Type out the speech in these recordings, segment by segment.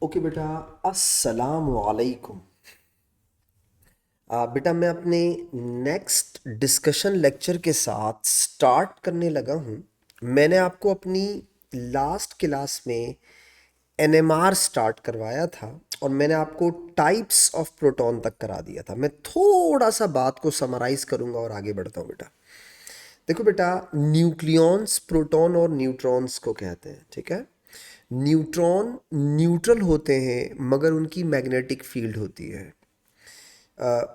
Okay बेटा, अस्सलाम वालेकुम। बेटा मैं अपने नेक्स्ट डिस्कशन लेक्चर के साथ स्टार्ट करने लगा हूँ। मैंने आपको अपनी लास्ट क्लास में एनएमआर स्टार्ट करवाया था और मैंने आपको टाइप्स ऑफ प्रोटॉन तक करा दिया था। मैं थोड़ा सा बात को समराइज करूँगा और आगे बढ़ता हूँ बेटा। देखो बेटा, न्यूक्लियॉन्स प्रोटॉन और न्यूट्रॉन्स को कहते हैं, ठीक है। न्यूट्रॉन न्यूट्रल होते हैं मगर उनकी मैग्नेटिक फील्ड होती है,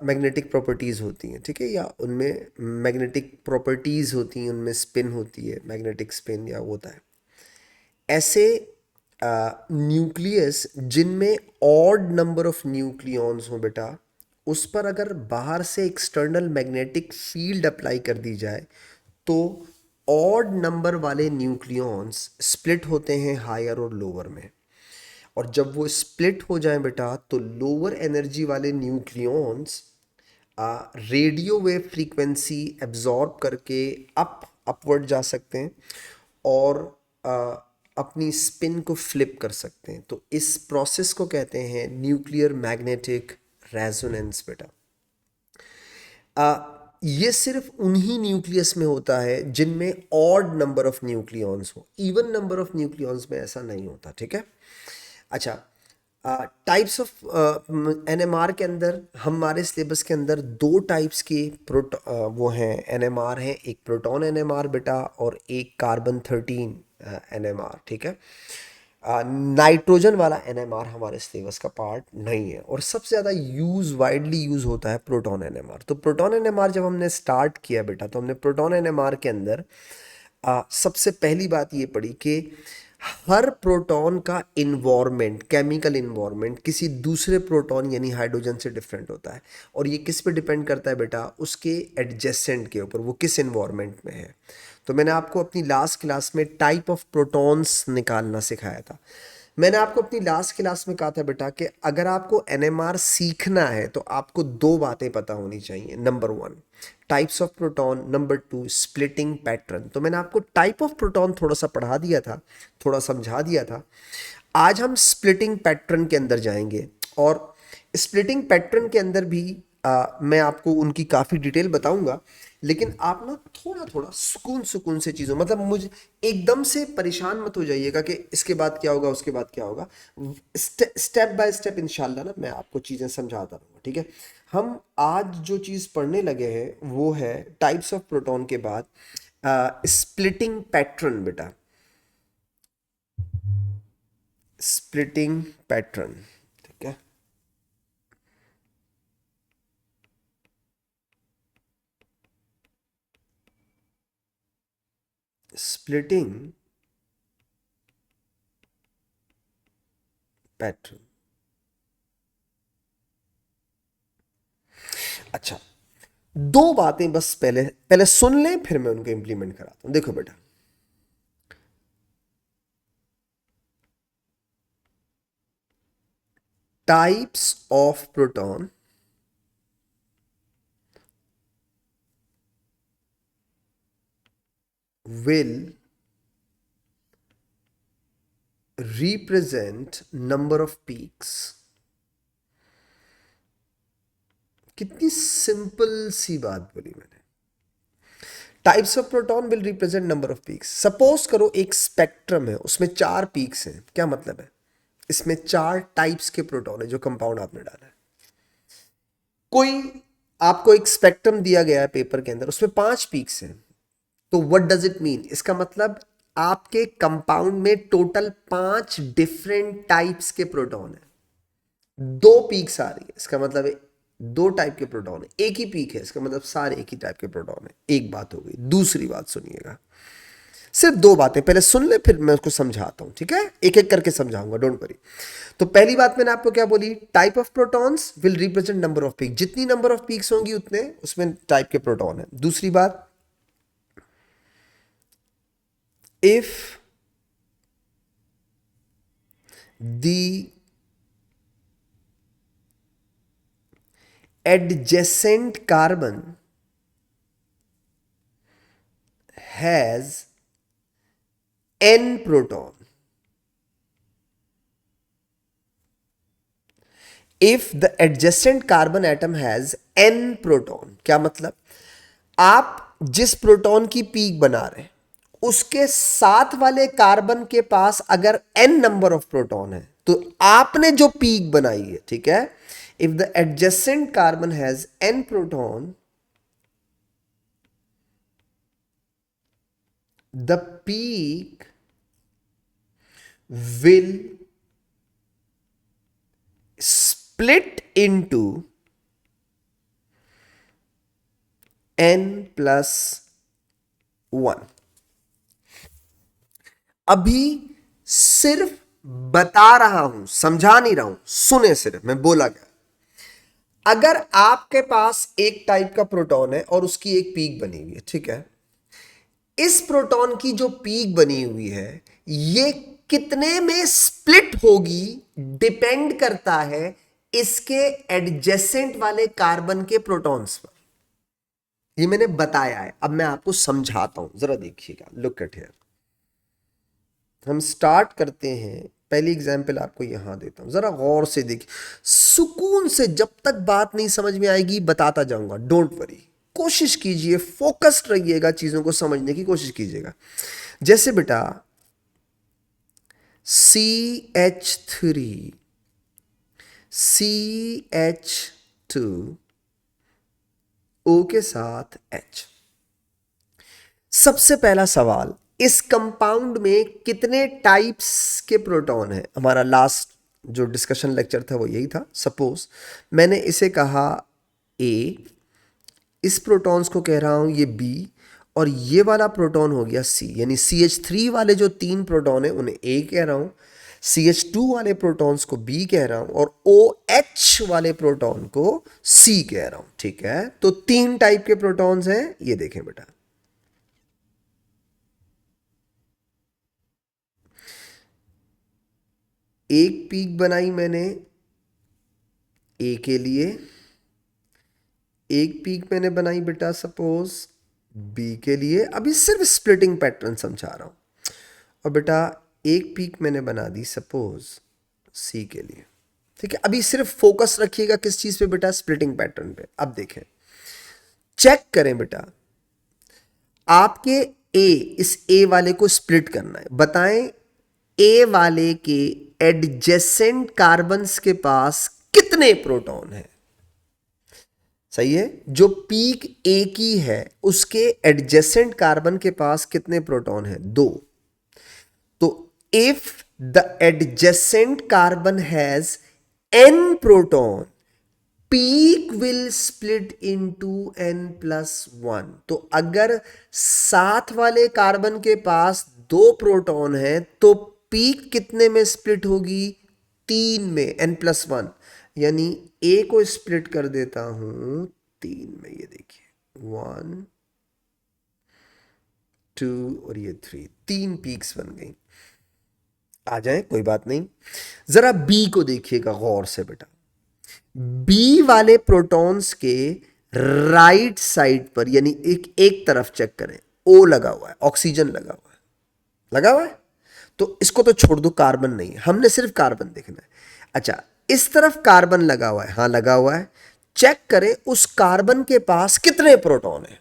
मैग्नेटिक प्रॉपर्टीज़ होती हैं, ठीक है, या उनमें मैग्नेटिक प्रॉपर्टीज़ होती हैं, उनमें स्पिन होती है, मैग्नेटिक स्पिन या होता है। ऐसे न्यूक्लियस जिनमें ऑड नंबर ऑफ न्यूक्लियॉन्स हो बेटा, उस पर अगर बाहर से एक्सटर्नल मैग्नेटिक फील्ड अप्लाई कर दी जाए तो ऑड नंबर वाले न्यूक्लियॉन्स स्प्लिट होते हैं हायर और लोअर में। और जब वो स्प्लिट हो जाएं बेटा तो लोअर एनर्जी वाले nucleons radio wave frequency absorb करके अपवर्ड जा सकते हैं और आ, अपनी स्पिन को फ्लिप कर सकते हैं। तो इस प्रोसेस को कहते हैं न्यूक्लियर मैग्नेटिक रेजोनेंस बेटा। ये सिर्फ उन्हीं न्यूक्लियस में होता है जिनमें ऑड नंबर ऑफ न्यूक्लियॉन्स हो, इवन नंबर ऑफ न्यूक्लियॉन्स में ऐसा नहीं होता, ठीक है। अच्छा, टाइप्स ऑफ एनएमआर के अंदर हमारे सिलेबस के अंदर दो टाइप्स के वो हैं एनएमआर हैं। एक प्रोटॉन एनएमआर बेटा और एक कार्बन 13 एनएमआर, ठीक है। नाइट्रोजन वाला एनएमआर हमारे सिलेबस का पार्ट नहीं है और सबसे ज़्यादा यूज़ वाइडली यूज़ होता है प्रोटॉन एनएमआर। तो प्रोटॉन एनएमआर जब हमने स्टार्ट किया बेटा तो हमने प्रोटॉन एनएमआर के अंदर सबसे पहली बात ये पड़ी कि हर प्रोटॉन का इन्वायरमेंट, केमिकल इन्वायरमेंट किसी दूसरे प्रोटॉन यानी हाइड्रोजन से डिफरेंट होता है। और ये किस पे डिपेंड करता है बेटा? उसके एडजेसेंट के ऊपर, वो किस इन्वायरमेंट में है। तो मैंने आपको अपनी लास्ट क्लास में टाइप ऑफ प्रोटॉन्स निकालना सिखाया था। मैंने आपको अपनी लास्ट क्लास में कहा था बेटा कि अगर आपको एनएमआर सीखना है तो आपको दो बातें पता होनी चाहिए। Number one, types of proton. Number two, splitting pattern. तो मैंने आपको टाइप ऑफ प्रोटॉन थोड़ा सा पढ़ा दिया था, थोड़ा समझा दिया था। आज हम स्प्लिटिंग पैटर्न के अंदर जाएंगे और स्प्लिटिंग पैटर्न के अंदर भी मैं आपको उनकी काफ़ी डिटेल बताऊंगा। लेकिन आप ना थोड़ा थोड़ा सुकून सुकून से चीज़ों, मतलब मुझे एकदम से परेशान मत हो जाइएगा कि इसके बाद क्या होगा उसके बाद क्या होगा। स्टेप बाय स्टेप इंशाल्लाह ना मैं आपको चीज़ें समझाता रहूँगा, ठीक है। हम आज जो चीज़ पढ़ने लगे हैं वो है टाइप्स ऑफ प्रोटॉन के बाद स्प्लिटिंग पैटर्न बेटा। स्प्लिटिंग पैटर्न, ठीक है। Splitting pattern. अच्छा, दो बातें बस पहले पहले सुन लें फिर मैं उनको इंप्लीमेंट कराता हूं। देखो बेटा, types of proton will represent number of peaks। कितनी सिंपल सी बात बोली मैंने। Types of proton will represent number of peaks. Suppose करो एक स्पेक्ट्रम है, उसमें चार पीक्स हैं। क्या मतलब है? इसमें चार टाइप्स के प्रोटॉन है जो कंपाउंड आपने डाला है। कोई आपको एक स्पेक्ट्रम दिया गया है पेपर के अंदर, उसमें पांच पीक्स हैं। तो व्हाट डज इट मीन? इसका मतलब आपके कंपाउंड में टोटल पांच डिफरेंट टाइप्स के प्रोटॉन है। दो पीक्स आ रही है, इसका मतलब है दो टाइप के प्रोटॉन है। एक ही पीक है, इसका मतलब सारे एक ही टाइप के प्रोटॉन है। एक बात हो गई। दूसरी बात सुनिएगा, सिर्फ दो बातें पहले सुन ले फिर मैं उसको समझाता हूं, ठीक है। एक एक करके समझाऊंगा, डोंट वरी। तो पहली बात मैंने आपको क्या बोली? Type of protons will represent number off peak. जितनी नंबर ऑफ पीक्स होंगी उतने उसमें टाइप के प्रोटॉन है। दूसरी बात, if the adjacent carbon has n proton, if the adjacent carbon atom has n proton, क्या मतलब, आप जिस प्रोटॉन की पीक बना रहे हैं उसके साथ वाले कार्बन के पास अगर n नंबर ऑफ प्रोटॉन है तो आपने जो पीक बनाई है, ठीक है, if the adjacent carbon has n proton, the peak will split into n plus 1। अभी सिर्फ बता रहा हूं, समझा नहीं रहा हूं, सुने सिर्फ मैं बोला क्या। अगर आपके पास एक टाइप का प्रोटॉन है और उसकी एक पीक बनी हुई है, ठीक है, इस प्रोटॉन की जो पीक बनी हुई है ये कितने में स्प्लिट होगी डिपेंड करता है इसके एडजेसेंट वाले कार्बन के प्रोटॉन्स पर। ये मैंने बताया है, अब मैं आपको समझाता हूं, जरा देखिएगा, लुक एट हियर। हम स्टार्ट करते हैं, पहली एग्जांपल आपको यहां देता हूं, जरा गौर से देखिए, सुकून से, जब तक बात नहीं समझ में आएगी बताता जाऊंगा, डोंट वरी, कोशिश कीजिए, फोकस्ड रहिएगा, चीजों को समझने की कोशिश कीजिएगा। जैसे बेटा CH3 CH2 O के साथ H। सबसे पहला सवाल, इस कंपाउंड में कितने टाइप्स के प्रोटॉन हैं? हमारा लास्ट जो डिस्कशन लेक्चर था वो यही था। सपोज मैंने इसे कहा A, इस प्रोटॉन्स को कह रहा हूं ये B, और ये वाला प्रोटॉन हो गया C, यानी CH3 वाले जो 3 प्रोटॉन है उन्हें A कह रहा हूं, CH2 वाले प्रोटॉन्स को B कह रहा हूं, और OH वाले प्रोटॉन को C कह रहा हूं, ठीक है। तो 3 टाइप के प्रोटॉन्स हैं, ये देखें बेटा। एक पीक बनाई मैंने ए के लिए, एक पीक मैंने बनाई बेटा सपोज बी के लिए, अभी सिर्फ स्प्लिटिंग पैटर्न समझा रहा हूं, और बेटा एक पीक मैंने बना दी सपोज सी के लिए, ठीक है। अभी सिर्फ फोकस रखिएगा किस चीज पे बेटा, स्प्लिटिंग पैटर्न पे। अब देखें, चेक करें बेटा, आपके ए, इस ए वाले को स्प्लिट करना है, बताएं ए वाले के एडजेसेंट कार्बन्स के पास कितने प्रोटॉन हैं? सही है, जो पीक ए की है उसके एडजेसेंट कार्बन के पास कितने प्रोटॉन हैं? 2। तो if the adjacent carbon has n proton, peak will split into n plus 1। तो अगर साथ वाले कार्बन के पास 2 प्रोटॉन है तो पीक कितने में स्प्लिट होगी? 3 में, n प्लस 1, यानी a को स्प्लिट कर देता हूं 3 में, ये देखिए 1 2 और ये 3, 3 पीक्स बन गई। आ जाए, कोई बात नहीं, जरा बी को देखिएगा गौर से बेटा। बी वाले प्रोटॉन्स के राइट साइड पर, यानी एक तरफ चेक करें, ओ लगा हुआ है, ऑक्सीजन लगा हुआ है, लगा हुआ है, तो इसको तो छोड़ दो, कार्बन नहीं है, हमने सिर्फ कार्बन देखना है। अच्छा, इस तरफ कार्बन लगा हुआ है, हाँ लगा हुआ है, चेक करें उस कार्बन के पास कितने प्रोटॉन है।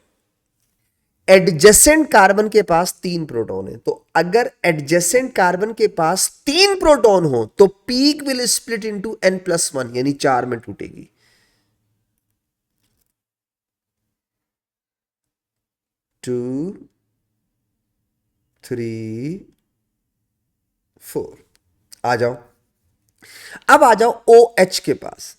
एडजेसेंट कार्बन के पास 3 प्रोटॉन है, तो अगर एडजेसेंट कार्बन के पास 3 प्रोटॉन हो तो peak will split into n plus 1, यानी 4 में टूटेगी। 2 3 4। आ जाओ, अब आ जाओ OH के पास,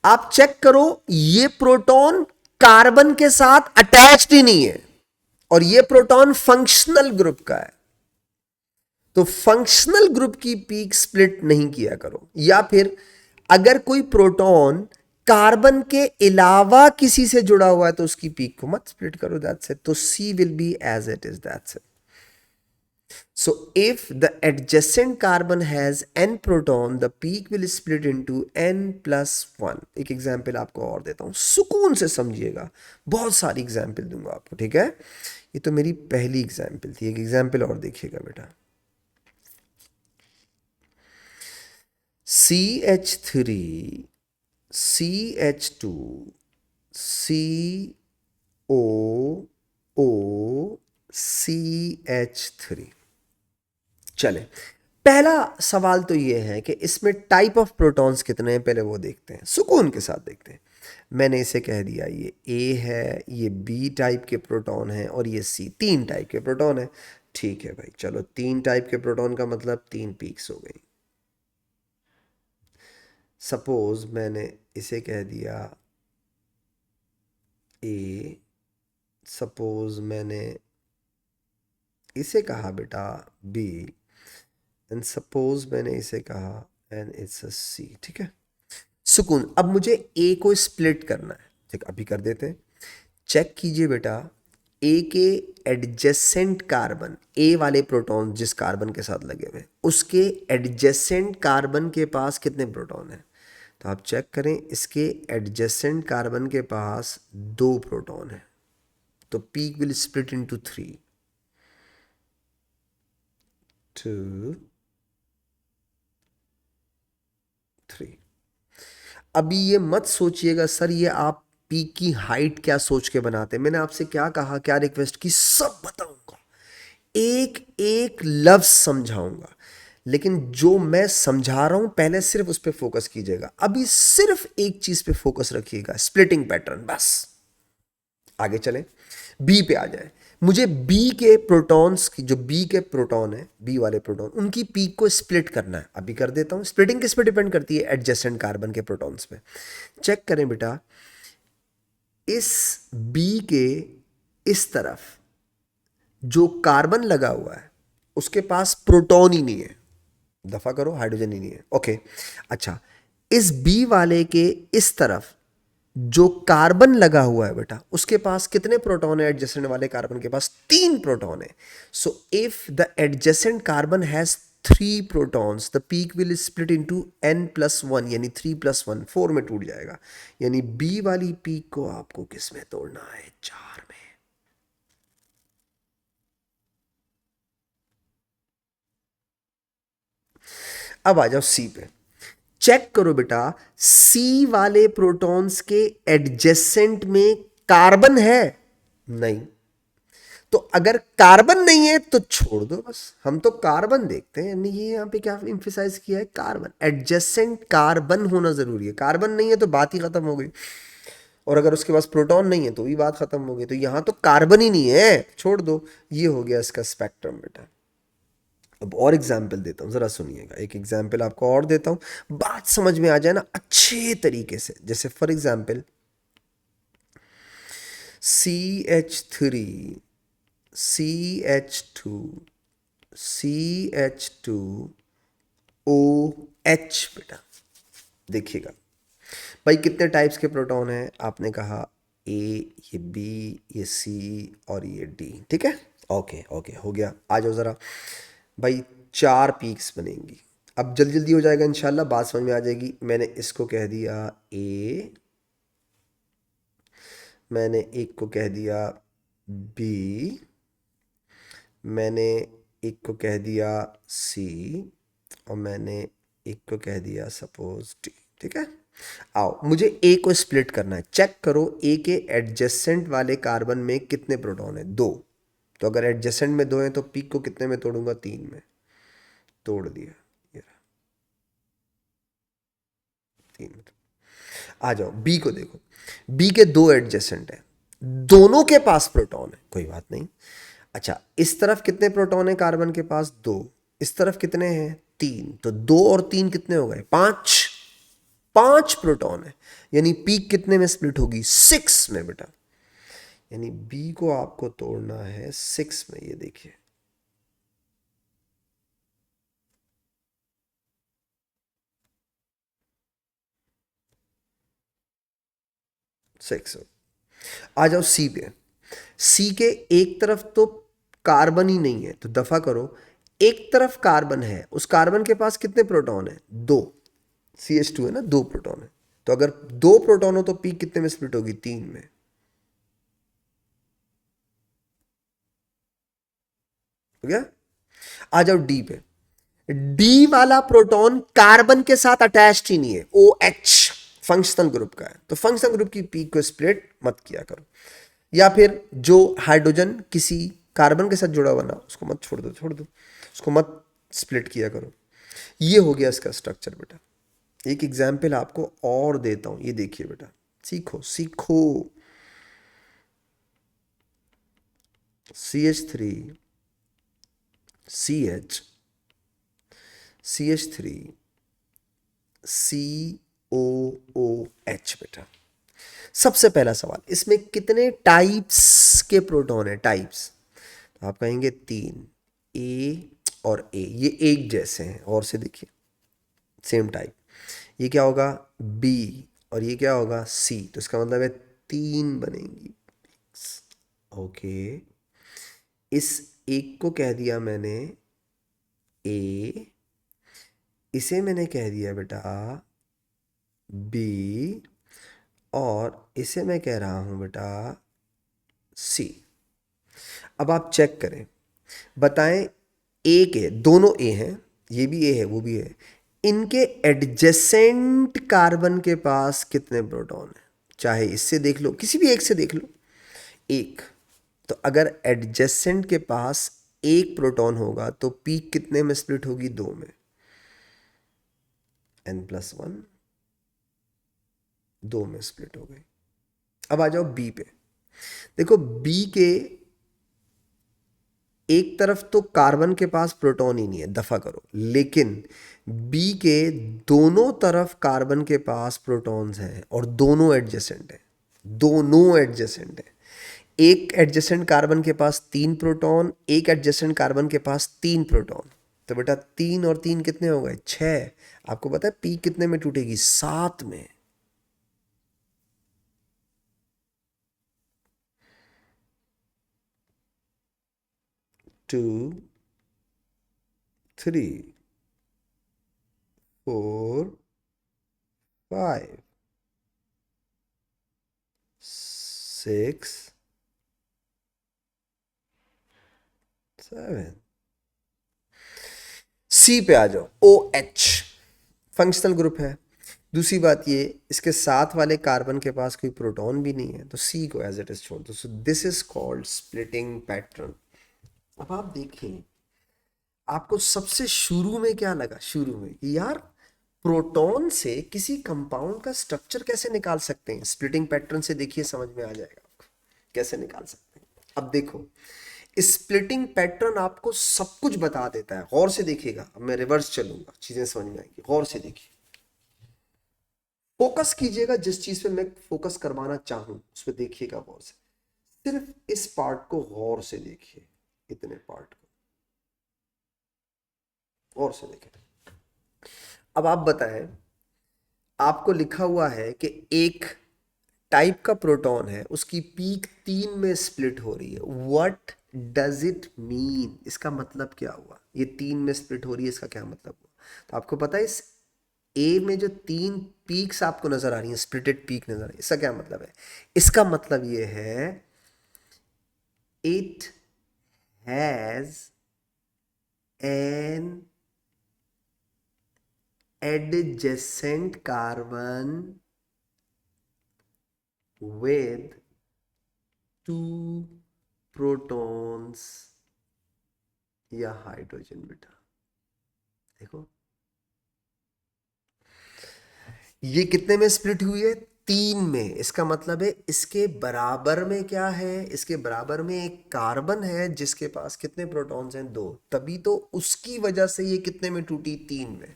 आप चेक करो ये प्रोटॉन कार्बन के साथ अटैच्ड ही नहीं है, और ये प्रोटॉन फंक्शनल ग्रुप का है, तो फंक्शनल ग्रुप की पीक स्प्लिट नहीं किया करो। या फिर अगर कोई प्रोटॉन कार्बन के अलावा किसी से जुड़ा हुआ है तो उसकी पीक को मत स्प्लिट करो, दैट्स इट। तो C will be as it is, that's it. So if the adjacent carbon has n proton, the peak will split into n plus 1। एक एग्जाम्पल आपको और देता हूं, सुकून से समझिएगा, बहुत सारी एग्जाम्पल दूंगा आपको, ठीक है। ये तो मेरी पहली एग्जाम्पल थी, एक एग्जाम्पल और देखिएगा बेटा। CH3 CH2 COO CH3। चले, पहला सवाल तो ये है कि इसमें टाइप ऑफ प्रोटॉन्स कितने हैं, पहले वो देखते हैं, सुकून के साथ देखते हैं। मैंने इसे कह दिया ये ए है, ये बी टाइप के प्रोटॉन है और ये सी, तीन टाइप के प्रोटॉन है। ठीक है भाई, चलो तीन टाइप के प्रोटॉन का मतलब तीन पीक्स हो गई। सपोज मैंने इसे कह दिया ए, सपोज मैंने इसे कहा बेटा बी, एंड सपोज मैंने इसे कहा एंड इट्स अ सी। ठीक है, सुकून। अब मुझे ए को स्प्लिट करना है, ठीक, अभी कर देते हैं। चेक कीजिए बेटा, ए के एडजेसेंट कार्बन, ए वाले प्रोटॉन जिस कार्बन के साथ लगे हुए, उसके एडजेसेंट कार्बन के पास कितने प्रोटॉन हैं। तो आप चेक करें, इसके एडजेसेंट कार्बन के पास दो प्रोटॉन है, तो पीक विल स्प्लिट इनटू 3, 2 3। अभी ये मत सोचिएगा सर ये आप पीक की हाइट क्या सोच के बनाते हैं। मैंने आपसे क्या कहा, क्या रिक्वेस्ट की, सब बताऊंगा, एक एक लफ्ज समझाऊंगा, लेकिन जो मैं समझा रहा हूं पहले सिर्फ उस पर फोकस कीजिएगा। अभी सिर्फ एक चीज पे फोकस रखिएगा, स्प्लिटिंग पैटर्न, बस। आगे चलें, बी पे आ जाए। मुझे बी के प्रोटॉन्स की, जो बी के प्रोटॉन है, बी वाले प्रोटॉन, उनकी पीक को स्प्लिट करना है। अभी कर देता हूं। स्प्लिटिंग किस पे डिपेंड करती है, एडजेसेंट कार्बन के प्रोटॉन्स पे। चेक करें बेटा, इस बी के इस तरफ जो कार्बन लगा हुआ है उसके पास प्रोटॉन ही नहीं है, दफा करो, हाइड्रोजन ही नहीं है। ओके, अच्छा, इस बी वाले के इस तरफ जो कार्बन लगा हुआ है बेटा, उसके पास कितने प्रोटॉन है, एडजेसेंट वाले कार्बन के पास तीन प्रोटॉन है। So if the adjacent carbon has three protons, the peak will split into n+1, यानी 3+1, 4 में टूट जाएगा। यानी बी वाली पीक को आपको किस में तोड़ना है, 4 में। अब आ जाओ सी पे। चेक करो बेटा, सी वाले प्रोटॉन्स के एडजेसेंट में कार्बन है, नहीं। तो अगर कार्बन नहीं है तो छोड़ दो, बस हम तो कार्बन देखते हैं। यानी ये यहां पे क्या इंफेसाइज किया है, कार्बन, एडजेसेंट कार्बन होना जरूरी है। कार्बन नहीं है तो बात ही खत्म हो गई, और अगर उसके पास प्रोटॉन नहीं है तो भी बात खत्म हो गई। तो यहां तो कार्बन ही नहीं है, छोड़ दो। ये हो गया इसका स्पेक्ट्रम बेटा। अब और एग्जाम्पल देता हूँ, ज़रा सुनिएगा, एक एग्जाम्पल आपको और देता हूँ, बात समझ में आ जाए ना अच्छे तरीके से। जैसे for example CH3 CH2 CH2OH बेटा, देखिएगा भाई कितने टाइप्स के प्रोटॉन हैं। आपने कहा ए, ये बी, ये सी और ये डी। ठीक है, ओके ओके, हो गया। आ जाओ ज़रा भाई, चार पीक्स बनेंगी। अब जल्दी जल्दी हो जाएगा इंशाल्लाह, बात समझ में आ जाएगी। मैंने इसको कह दिया ए, मैंने एक को कह दिया बी, मैंने एक को कह दिया सी, और मैंने एक को कह दिया सपोज डी। ठीक है, आओ मुझे ए को स्प्लिट करना है। चेक करो, ए के एडजेसेंट वाले कार्बन में कितने प्रोटॉन है, दो। तो अगर एडजेसेंट में दो हैं तो पीक को कितने में तोड़ूंगा, तीन में। तोड़ दिया, ये रहा, तीन में। आ जाओ बी को देखो, बी के दो एडजेसेंट है, दोनों के पास प्रोटॉन है, कोई बात नहीं। अच्छा, इस तरफ कितने प्रोटॉन है कार्बन के पास, दो। इस तरफ कितने हैं, तीन। तो दो और तीन कितने हो गए, पांच। पांच प्रोटॉन है, यानी पीक कितने में स्प्लिट होगी, 6 में बेटा। यानी बी को आपको तोड़ना है 6 में, ये देखिए। सिक्स। आ जाओ सी पे। सी के एक तरफ तो कार्बन ही नहीं है, तो दफा करो, एक तरफ कार्बन है, उस कार्बन के पास कितने प्रोटॉन है, दो। CH2 है ना, दो प्रोटॉन है। तो अगर दो प्रोटॉन हो तो पीक कितने में स्प्लिट होगी, तीन में। हो गया। आ जाओ डी पे। डी वाला प्रोटॉन कार्बन के साथ अटैच्ड ही नहीं है, OH, फंक्शनल ग्रुप का है, तो फंक्शनल ग्रुप की पीक को स्प्लिट मत किया करो। या फिर जो हाइड्रोजन किसी कार्बन के साथ जुड़ा हुआ ना, उसको मत छोड़ दो, उसको मत स्प्लिट किया करो। ये हो गया इसका स्ट्रक्चर बेटा। एक एग्जाम्पल आपको और देता हूं, ये देखिए बेटा, सीखो सीखो। CH3 CH CH3 COOH बेटा। सबसे पहला सवाल, इसमें कितने टाइप्स के प्रोटॉन है? टाइप्स तो आप कहेंगे 3, ए और ए, ये एक जैसे हैं, और से देखिए सेम टाइप। ये क्या होगा? बी, और ये क्या होगा? सी, तो इसका मतलब है 3 बनेंगी। ओके, इस एक को कह दिया मैंने ए, इसे मैंने कह दिया बेटा बी, और इसे मैं कह रहा हूं बेटा सी। अब आप चेक करें, बताएं, ए के दोनों ए हैं, ये भी ए है वो भी है, इनके एडजेसेंट कार्बन के पास कितने प्रोटॉन हैं? चाहे इससे देख लो, किसी भी एक से देख लो, एक। तो अगर एडजेसेंट के पास एक प्रोटॉन होगा तो पीक कितने में स्प्लिट होगी? 2 में, n+1, 2 में स्प्लिट हो गई। अब आ जाओ बी पे। देखो बी के एक तरफ तो कार्बन के पास प्रोटॉन ही नहीं है, दफा करो, लेकिन बी के दोनों तरफ कार्बन के पास प्रोटॉन्स हैं और दोनों एडजेसेंट हैं, दोनों एडजेसेंट हैं। एक एडजेसेंट कार्बन के पास 3 प्रोटॉन, एक एडजेसेंट कार्बन के पास 3 प्रोटॉन। तो बेटा 3 और 3 कितने हो गए? 6। आपको पता है पी कितने में टूटेगी? 7 में। टू, 3, 4, 5, 6, 7। सी पे आ जाओ, ओ एच फंक्शनल ग्रुप है। दूसरी बात ये, इसके साथ वाले कार्बन के पास कोई प्रोटॉन भी नहीं है, तो सी को एज इट इज छोड़ दो। So this is called splitting pattern. अब आप देखें, आपको सबसे शुरू में क्या लगा? शुरू में कि यार प्रोटॉन से किसी कंपाउंड का स्ट्रक्चर कैसे निकाल सकते हैं? स्प्लिटिंग पैटर्न से देखिए, समझ में आ जाएगा आपको कैसे निकाल सकते हैं। अब देखो, स्प्लिटिंग पैटर्न आपको सब कुछ बता देता है, गौर से देखिएगा। अब मैं रिवर्स चलूंगा, चीजें समझ में आएंगी, गौर से देखिए, फोकस कीजिएगा जिस चीज पे मैं फोकस करवाना चाहूं उस पर देखिएगा गौर से। सिर्फ इस पार्ट को गौर से देखिए, इतने पार्ट को गौर से देखिए। अब आप बताएं, आपको लिखा हुआ है कि एक टाइप का प्रोटॉन है, उसकी पीक 3 में स्प्लिट हो रही है। What does it mean? इसका मतलब क्या हुआ? ये 3 में स्प्लिट हो रही है, इसका क्या मतलब हुआ? तो आपको पता है, इस ए में जो 3 पीक्स आपको नजर आ रही हैं, स्प्लिटेड पीक नजर आ रही है, इसका क्या मतलब है? इसका मतलब ये है, it has an adjacent carbon with 2 protons या हाइड्रोजन। बेटा देखो, ये कितने में स्प्लिट हुई है? 3 में। इसका मतलब है इसके बराबर में क्या है? इसके बराबर में एक कार्बन है जिसके पास कितने प्रोटॉन्स हैं? 2। तभी तो उसकी वजह से ये कितने में टूटी? 3 में।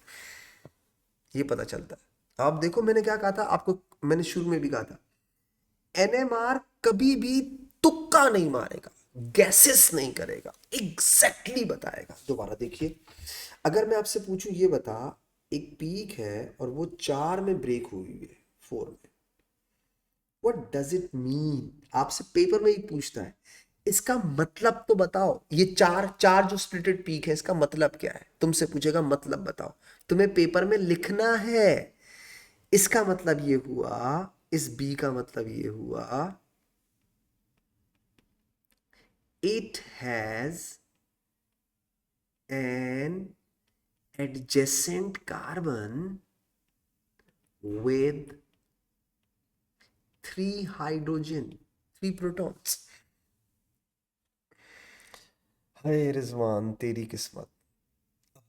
ये पता चलता है। आप देखो, मैंने क्या कहा था आपको, मैंने शुरू में भी कहा था, एनएमआर कभी भी तुक्का नहीं मारेगा, गैसेस नहीं करेगा, एग्जैक्टली बताएगा। दोबारा देखिए, अगर मैं आपसे पूछूं, ये बता, एक पीक है और वो 4 में ब्रेक हुई है, 4 में, व्हाट डज इट मीन? आपसे पेपर में ही पूछता है, इसका मतलब तो बताओ। ये चार चार जो स्प्लिटेड पीक है, इसका मतलब क्या है? तुमसे पूछेगा मतलब बताओ, तुम्हें पेपर में लिखना है। इसका मतलब ये हुआ, इस बी का मतलब ये हुआ, it has an adjacent carbon with 3 hydrogen, 3 protons. हाय रिजवान तेरी किस्मत।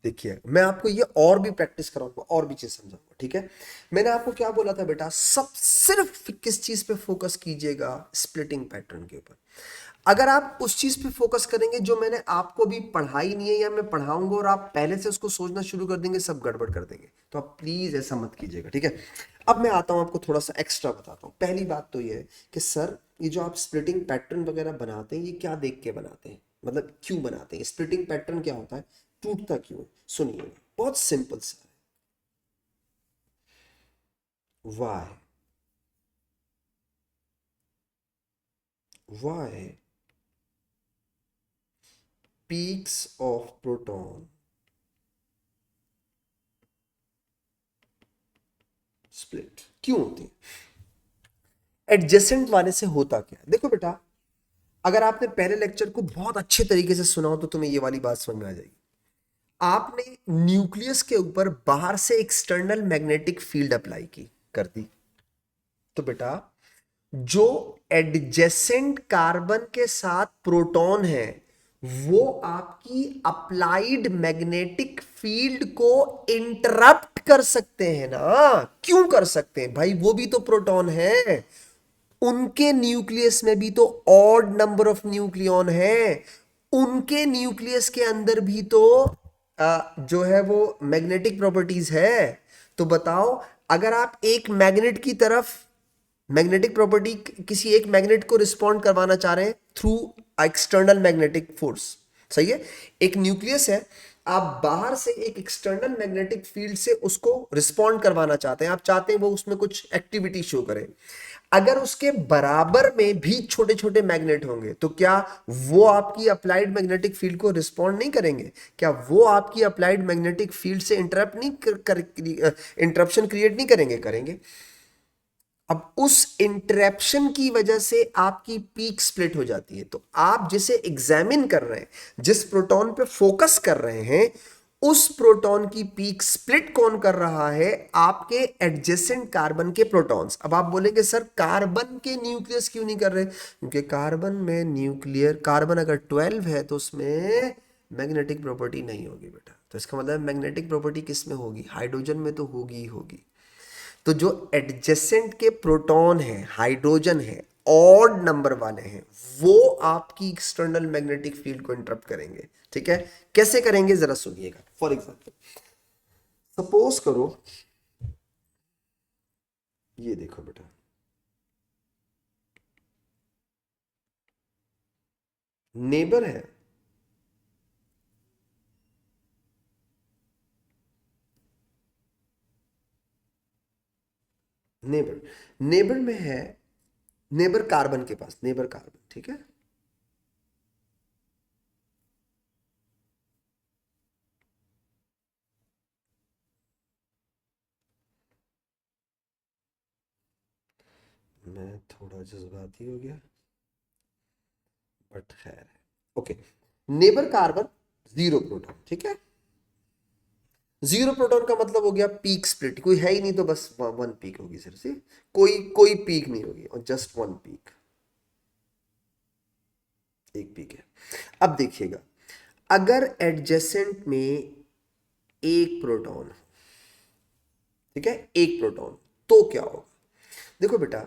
देखिए मैं आपको ये और भी प्रैक्टिस कराऊंगा और भी चीज समझाऊंगा, ठीक है। मैंने आपको क्या बोला था बेटा, सब सिर्फ किस चीज पे फोकस कीजिएगा, स्प्लिटिंग पैटर्न के ऊपर। अगर आप उस चीज पे फोकस करेंगे जो मैंने आपको भी पढ़ाई नहीं है या मैं पढ़ाऊंगा और आप पहले से उसको सोचना शुरू कर देंगे, सब गड़बड़ कर देंगे। तो आप प्लीज ऐसा मत कीजिएगा, ठीक है। अब मैं आता हूं आपको थोड़ा सा एक्स्ट्रा बताता हूं। पहली बात तो ये है कि सर ये जो आप स्प्लिटिंग पैटर्न वगैरह बनाते हैं ये क्या देख के बनाते हैं, मतलब क्यों बनाते हैं, स्प्लिटिंग पैटर्न क्या होता है, टूटता क्यों है? सुनिए बहुत सिंपल सा है। Why peaks of proton split क्यों होती है? एडजेसेंट वाले से होता क्या है? देखो बेटा, अगर आपने पहले लेक्चर को बहुत अच्छे तरीके से सुना हो तो तुम्हें ये वाली बात समझ में आ जाएगी। आपने न्यूक्लियस के ऊपर बाहर से एक्सटर्नल मैग्नेटिक फील्ड अप्लाई की कर दी, तो बेटा जो एडजेसेंट कार्बन के साथ प्रोटॉन है वो आपकी अप्लाइड मैग्नेटिक फील्ड को इंटरप्ट कर सकते हैं ना। क्यों कर सकते हैं भाई, वो भी तो प्रोटॉन है। उनके न्यूक्लियस में भी तो ऑड नंबर ऑफ न्यूक्लियॉन है। उनके न्यूक्लियस के अंदर भी तो जो है वो मैग्नेटिक प्रॉपर्टीज है। तो बताओ, अगर आप एक मैग्नेट की तरफ मैग्नेटिक प्रॉपर्टी किसी एक मैग्नेट को रिस्पॉन्ड करवाना चाह रहे हैं थ्रू एक्सटर्नल मैग्नेटिक फोर्स, सही है। एक न्यूक्लियस है, आप बाहर से एक एक्सटर्नल मैग्नेटिक फील्ड से उसको रिस्पॉन्ड करवाना चाहते हैं, आप चाहते हैं वो उसमें कुछ एक्टिविटी शो करे। अगर उसके बराबर में भी छोटे छोटे मैग्नेट होंगे तो क्या वो आपकी अप्लाइड मैग्नेटिक फील्ड को रिस्पॉन्ड नहीं करेंगे? क्या वो आपकी अप्लाइड मैग्नेटिक फील्ड से इंटरप्ट नहीं इंटरप्शन क्रिएट नहीं करेंगे? करेंगे। अब उस इंटरप्शन की वजह से आपकी पीक स्प्लिट हो जाती है। तो आप जिसे एग्जामिन कर रहे हैं, जिस प्रोटॉन पे फोकस कर रहे हैं, उस प्रोटॉन की पीक स्प्लिट कौन कर रहा है? आपके एडजेसेंट कार्बन के प्रोटॉन्स। अब आप बोलेंगे सर कार्बन के न्यूक्लियस क्यों नहीं कर रहे? क्योंकि कार्बन में न्यूक्लियर कार्बन अगर 12 है तो उसमें मैग्नेटिक प्रॉपर्टी नहीं होगी बेटा। तो इसका मतलब मैग्नेटिक प्रॉपर्टी किस में होगी? हाइड्रोजन में तो होगी ही होगी। तो जो एडजेसेंट के प्रोटॉन है, हाइड्रोजन है, ऑड नंबर वाले हैं, वो आपकी एक्सटर्नल मैग्नेटिक फील्ड को इंटरप्ट करेंगे, ठीक है। कैसे करेंगे जरा सुनिएगा। फॉर एग्जांपल सपोज करो, ये देखो बेटा, नेबर है, नेबर नेबर में है, नेबर कार्बन के पास, नेबर कार्बन, ठीक है। मैं थोड़ा जज्बाती हो गया, बट खैर है। Okay, neighbour carbon, zero proton, ठीक है। जीरो प्रोटॉन का मतलब हो गया पीक स्प्लिट, कोई है ही नहीं तो बस वन पीक होगी सिर्फ से, कोई कोई पीक नहीं होगी और जस्ट वन पीक, एक पीक है। अब देखिएगा, अगर एडजेसेंट में एक प्रोटॉन, ठीक है, एक प्रोटॉन, तो क्या होगा? देखो बेटा,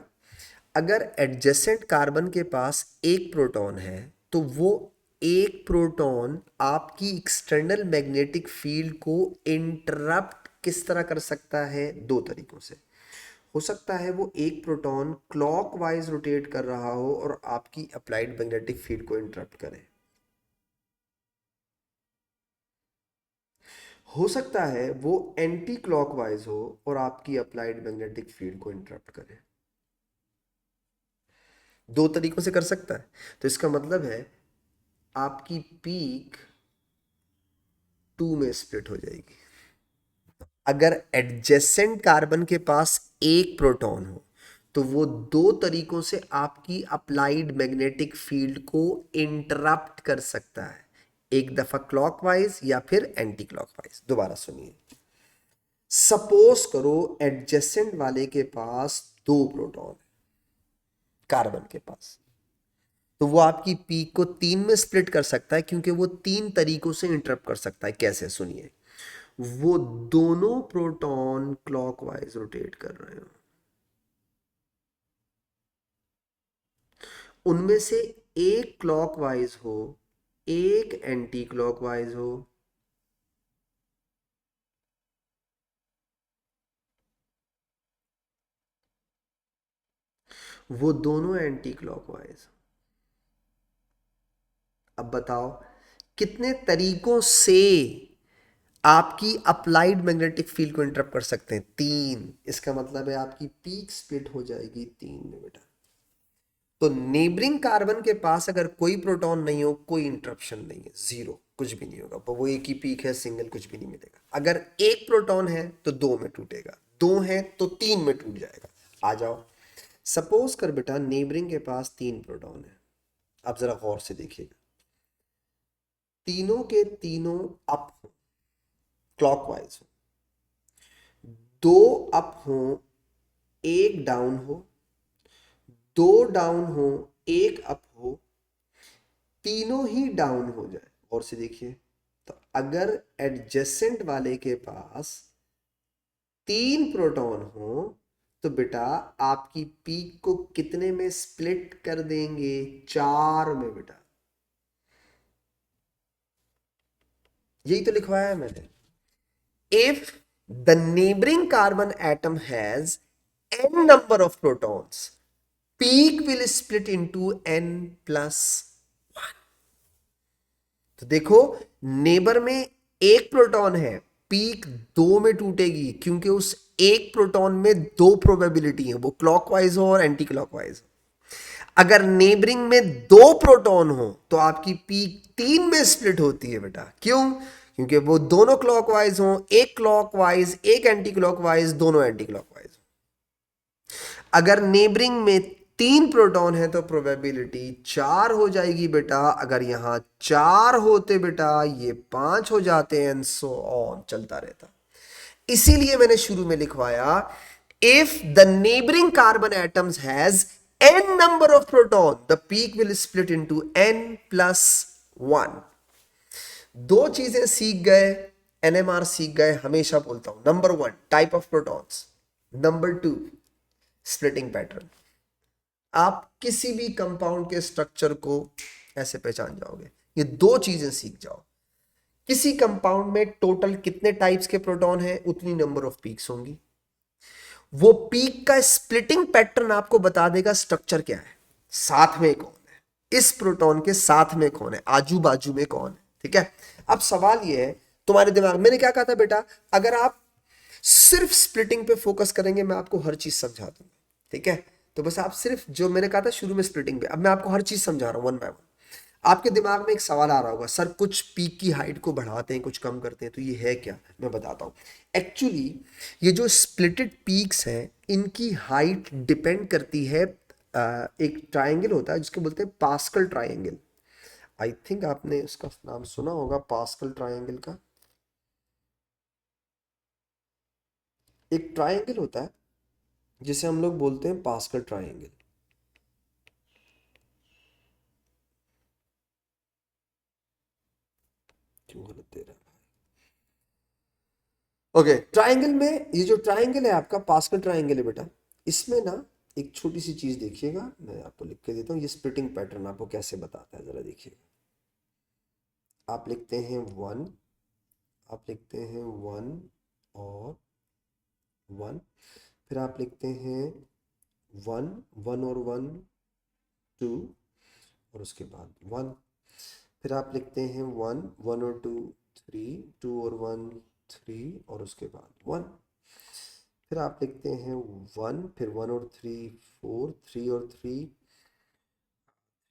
अगर एडजेसेंट कार्बन के पास एक प्रोटॉन है तो वो एक प्रोटॉन आपकी एक्सटर्नल मैग्नेटिक फील्ड को इंटरप्ट किस तरह कर सकता है? दो तरीकों से। हो सकता है वो एक प्रोटॉन क्लॉकवाइज रोटेट कर रहा हो और आपकी अप्लाइड मैग्नेटिक फील्ड को इंटरप्ट करे। हो सकता है वो एंटी क्लॉकवाइज हो और आपकी अप्लाइड मैग्नेटिक फील्ड को इंटरप्ट करे। दो तरीकों से कर सकता है। तो इसका मतलब है आपकी पीक टू में स्प्लिट हो जाएगी। अगर एडजेसेंट कार्बन के पास एक प्रोटॉन हो तो वो दो तरीकों से आपकी अप्लाइड मैग्नेटिक फील्ड को इंटरप्ट कर सकता है, एक दफा क्लॉकवाइज या फिर एंटी क्लॉकवाइज। दोबारा सुनिए, सपोज करो एडजेसेंट वाले के पास दो प्रोटॉन है, कार्बन के पास, तो वो आपकी पीक को तीन में स्प्लिट कर सकता है, क्योंकि वो तीन तरीकों से इंटरप्ट कर सकता है। कैसे, सुनिए। वो दोनों प्रोटॉन क्लॉकवाइज रोटेट कर रहे हो, उनमें से एक क्लॉकवाइज हो, एक एंटी क्लॉकवाइज हो, वो दोनों एंटी क्लॉकवाइज। अब बताओ कितने तरीकों से आपकी अप्लाइड मैग्नेटिक फील्ड को इंटरप्ट कर सकते हैं? तीन। इसका मतलब है आपकी पीक स्प्लिट हो जाएगी तीन में बेटा। तो नेबरिंग कार्बन के पास अगर कोई प्रोटॉन नहीं हो, कोई इंटरप्शन नहीं है, जीरो, कुछ भी नहीं होगा, वो एक ही पीक है, सिंगल, कुछ भी नहीं मिलेगा। अगर एक प्रोटॉन है तो दो में टूटेगा, दो है तो तीन में टूट जाएगा। आ जाओ, सपोज कर बेटा नेबरिंग के पास तीन प्रोटॉन है। अब जरा गौर से देखिएगा, तीनों के तीनों अप हो, क्लॉकवाइज हो, दो अप हो, एक डाउन हो, दो डाउन हो, एक अप हो, तीनों ही डाउन हो जाए। और से देखिए, तो अगर एडजेसेंट वाले के पास तीन प्रोटॉन हो तो बेटा आपकी पीक को कितने में स्प्लिट कर देंगे? चार में बेटा। यही तो लिखवाया है मैंने। If the neighbouring carbon atom has n number of protons, peak will split into n plus 1। तो देखो, नेबर में एक प्रोटॉन है, पीक दो में टूटेगी, क्योंकि उस एक प्रोटॉन में दो प्रोबेबिलिटी है, वो क्लॉकवाइज हो और एंटी क्लॉकवाइज हो। अगर नेबरिंग में दो प्रोटॉन हो तो आपकी पीक तीन में स्प्लिट होती है बेटा। क्यों? क्योंकि वो दोनों क्लॉकवाइज हो, एक क्लॉकवाइज एक एंटी क्लॉकवाइज, दोनों एंटी क्लॉकवाइज। अगर नेबरिंग में तीन प्रोटॉन है तो प्रोबेबिलिटी चार हो जाएगी बेटा। अगर यहां चार होते बेटा, ये पांच हो जाते हैं, सो ऑन चलता रहता। इसीलिए मैंने शुरू में लिखवाया, if the neighbouring carbon atoms has n number of proton, the peak will split into n plus 1। दो चीजें सीख गए, एनएमआर सीख गए। हमेशा बोलता हूं, number one type of protons, number two splitting pattern. आप किसी भी कंपाउंड के स्ट्रक्चर को ऐसे पहचान जाओगे, ये दो चीजें सीख जाओ। किसी कंपाउंड में टोटल कितने टाइप्स के प्रोटॉन हैं, उतनी नंबर ऑफ पीक्स होंगी। वो पीक का स्प्लिटिंग पैटर्न आपको बता देगा स्ट्रक्चर क्या है, साथ में कौन है, इस प्रोटॉन के साथ में कौन है, आजू बाजू में कौन है। ठीक है। अब सवाल ये है, तुम्हारे दिमाग, मैंने क्या कहा था बेटा, अगर आप सिर्फ स्प्लिटिंग पे फोकस करेंगे, मैं आपको हर चीज समझा दूंगा। ठीक है। तो बस आप सिर्फ जो मैंने कहा था शुरू में स्प्लिटिंग पे, अब मैं आपको हर चीज समझा रहा हूं वन बाय वन। आपके दिमाग में एक सवाल आ रहा होगा, सर कुछ पीक की हाइट को बढ़ाते हैं, कुछ कम करते हैं, तो ये है क्या? मैं बताता हूं। एक्चुअली ये जो स्प्लिटेड पीक्स हैं, इनकी हाइट डिपेंड करती है, एक ट्राइंगल होता है जिसको बोलते हैं पास्कल ट्राइंगल। आई थिंक आपने उसका नाम सुना होगा, पास्कल ट्राइंगल का। एक ट्राइंगल होता है जिसे हम लोग बोलते हैं पास्कल ट्राइंगल। क्यों गलत दे रहा है? ओके, ट्राइंगल में, ये जो ट्राइंगल है आपका पास्कल ट्राइंगल है बेटा, इसमें ना एक छोटी सी चीज देखिएगा, मैं आपको लिख के देता हूँ, ये स्प्लिटिंग पैटर्न आपको कैसे बताता है, जरा देखिएगा। आप लिखते हैं वन, आप लिखते हैं वन और वन, फिर आप लिखते हैं वन, वन और वन, टू, और उसके बाद वन, फिर आप लिखते हैं वन, वन और टू, थ्री, टू और वन, थ्री, और उसके बाद वन, फिर आप लिखते हैं वन, फिर वन और थ्री, फोर, थ्री और थ्री,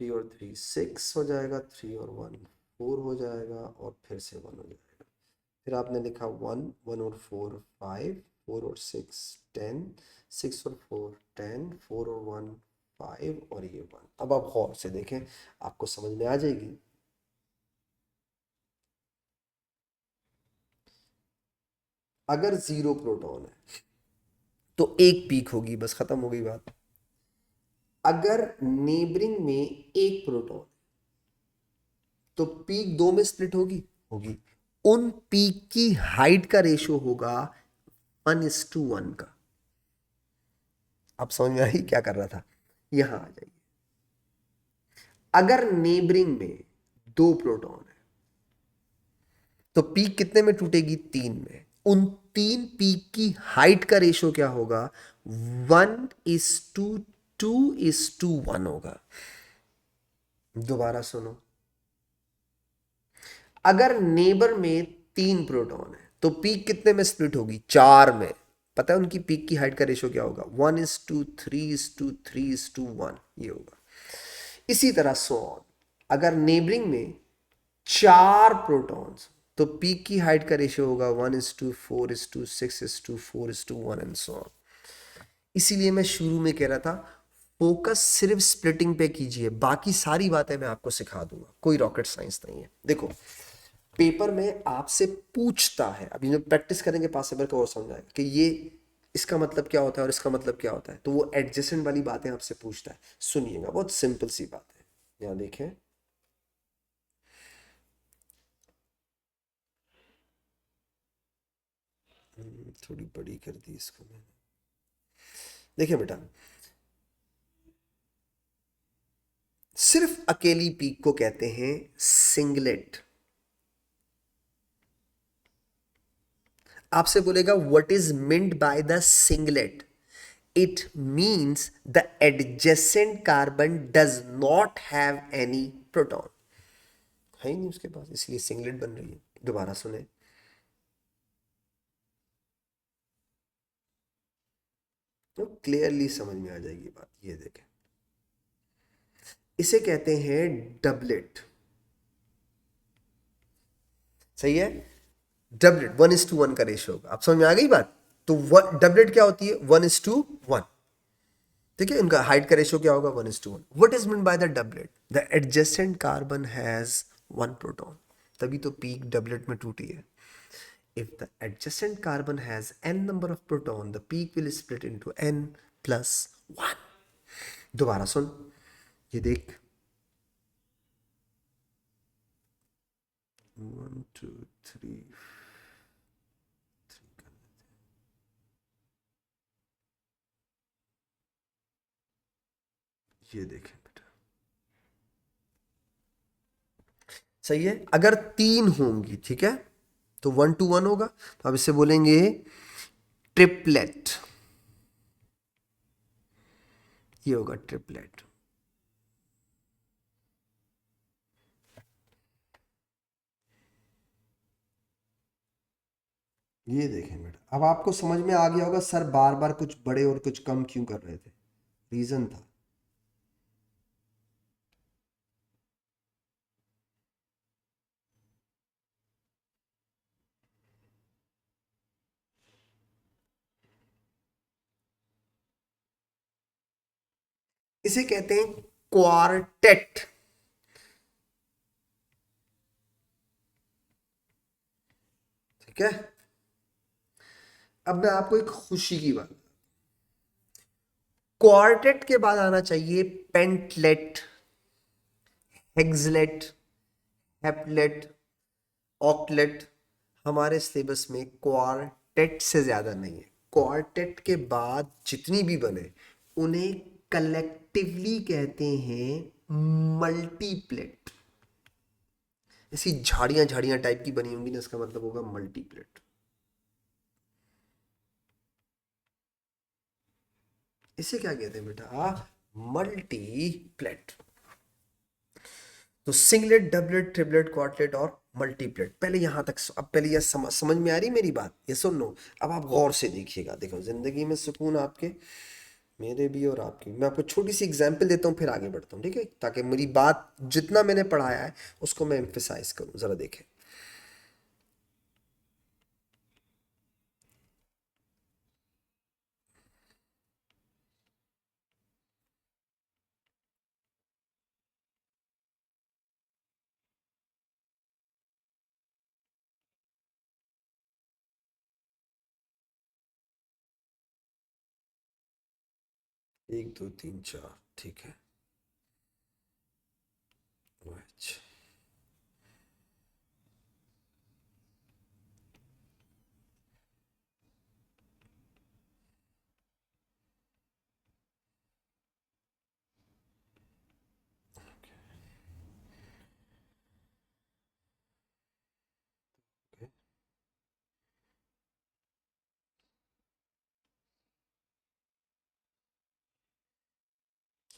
थ्री और थ्री सिक्स हो जाएगा, थ्री और वन फोर हो जाएगा, और फिर से वन हो जाएगा। फिर आपने लिखा वन, वन और फोर फाइव, फोर और सिक्स टेन, सिक्स और फोर टेन, फोर और वन फाइव, और ये वन। अब आप गौर से देखें, आपको समझ में आ जाएगी। अगर जीरो प्रोटॉन है तो एक पीक होगी, बस खत्म हो गई बात। अगर नेबरिंग में एक प्रोटॉन तो पीक दो में स्प्लिट होगी, होगी। उन पीक की हाइट का रेशो होगा 1:1 का। आप समझ में आई क्या कर रहा था? यहां आ जाइए। अगर नेबरिंग में दो प्रोटॉन है तो पीक कितने में टूटेगी? 3 में। उन 3 पीक की हाइट का रेशो क्या होगा? 1:2:1 होगा। दोबारा सुनो। अगर नेबर में 3 प्रोटॉन है तो पीक कितने में स्प्लिट होगी? 4 में। पता है उनकी पीक की हाइट का रेशो क्या होगा? 1:3:3:1 ये होगा। इसी तरह सो ऑन। अगर नेबरिंग में 4 प्रोटॉन्स तो पीक की हाइट का रेशियो होगा 1:4:6:4:1 एंड सो ऑन। इसीलिए मैं शुरू में कह रहा था फोकस सिर्फ स्प्लिटिंग पे कीजिए, बाकी सारी बातें मैं आपको सिखा दूंगा, कोई रॉकेट साइंस नहीं है। देखो पेपर में आपसे पूछता है, अभी जब प्रैक्टिस करेंगे पास पेपर को और समझ आएगा कि ये इसका मतलब क्या होता है और इसका मतलब क्या होता है, तो वो एडजेसेंट वाली बातें आपसे पूछता है। सुनिएगा, बहुत सिंपल सी बात है। यहाँ देखें, थोड़ी बड़ी कर दी इसको मैंने। देखिए बेटा, सिर्फ अकेली पीक को कहते हैं सिंगलेट। आपसे बोलेगा what is meant by the singlet? It means the adjacent carbon does not have any proton. है ही नहीं उसके पास, इसलिए सिंगलेट बन रही है। दोबारा सुने, तो क्लियरली समझ में आ जाएगी बात। ये देखें, इसे कहते हैं डबलेट। सही है, डबलेट 1:1 का रेशियो होगा। आप समझ में आ गई बात? तो डबलेट क्या होती है? 1:1। ठीक है, इनका हाइट का रेशियो क्या होगा? 1:1। What is mean by the doublet? The adjacent carbon has 1 proton. तभी तो पीक डबलेट में टूटी है। If the adjacent carbon has n number of proton the peak will split into n+1। दोबारा सुन, ये देख, 1 2 3। ये देखें बेटा, सही है। अगर 3 होंगी, ठीक है, तो 1:1 होगा। तो अब इसे बोलेंगे ट्रिपलेट। ये होगा ट्रिपलेट। ये देखें बेटा, अब आपको समझ में आ गया होगा सर बार बार कुछ बड़े और कुछ कम क्यों कर रहे थे। रीजन था। इसे कहते हैं क्वार्टेट। ठीक है, अब मैं आपको एक खुशी की बात, क्वार्टेट के बाद आना चाहिए पेंटलेट, हेक्सलेट, हेप्लेट, ऑक्लेट। हमारे सिलेबस में क्वार्टेट से ज्यादा नहीं है। क्वार्टेट के बाद जितनी भी बने उन्हें कलेक्टिवली कहते हैं मल्टीप्लेट। ऐसी झाड़ियां झाड़ियां टाइप की बनी होंगी ना, इसका मतलब होगा मल्टीप्लेट। इसे क्या कहते हैं बेटा? मल्टीप्लेट। तो सिंगलेट, डबलेट, ट्रिपलेट, क्वार्टलेट और मल्टीप्लेट। पहले यहां तक, अब पहले यह समझ में आ रही मेरी बात? ये सुन लो। अब आप गौर से देखिएगा। देखो, जिंदगी में सुकून आपके, मेरे भी और आपकी। मैं आपको छोटी सी एग्जांपल देता हूँ, फिर आगे बढ़ता हूँ, ठीक है, ताकि मेरी बात जितना मैंने पढ़ाया है उसको मैं एम्फेसाइज करूँ। जरा देखें, एक दो तीन चार, ठीक है। अच्छा,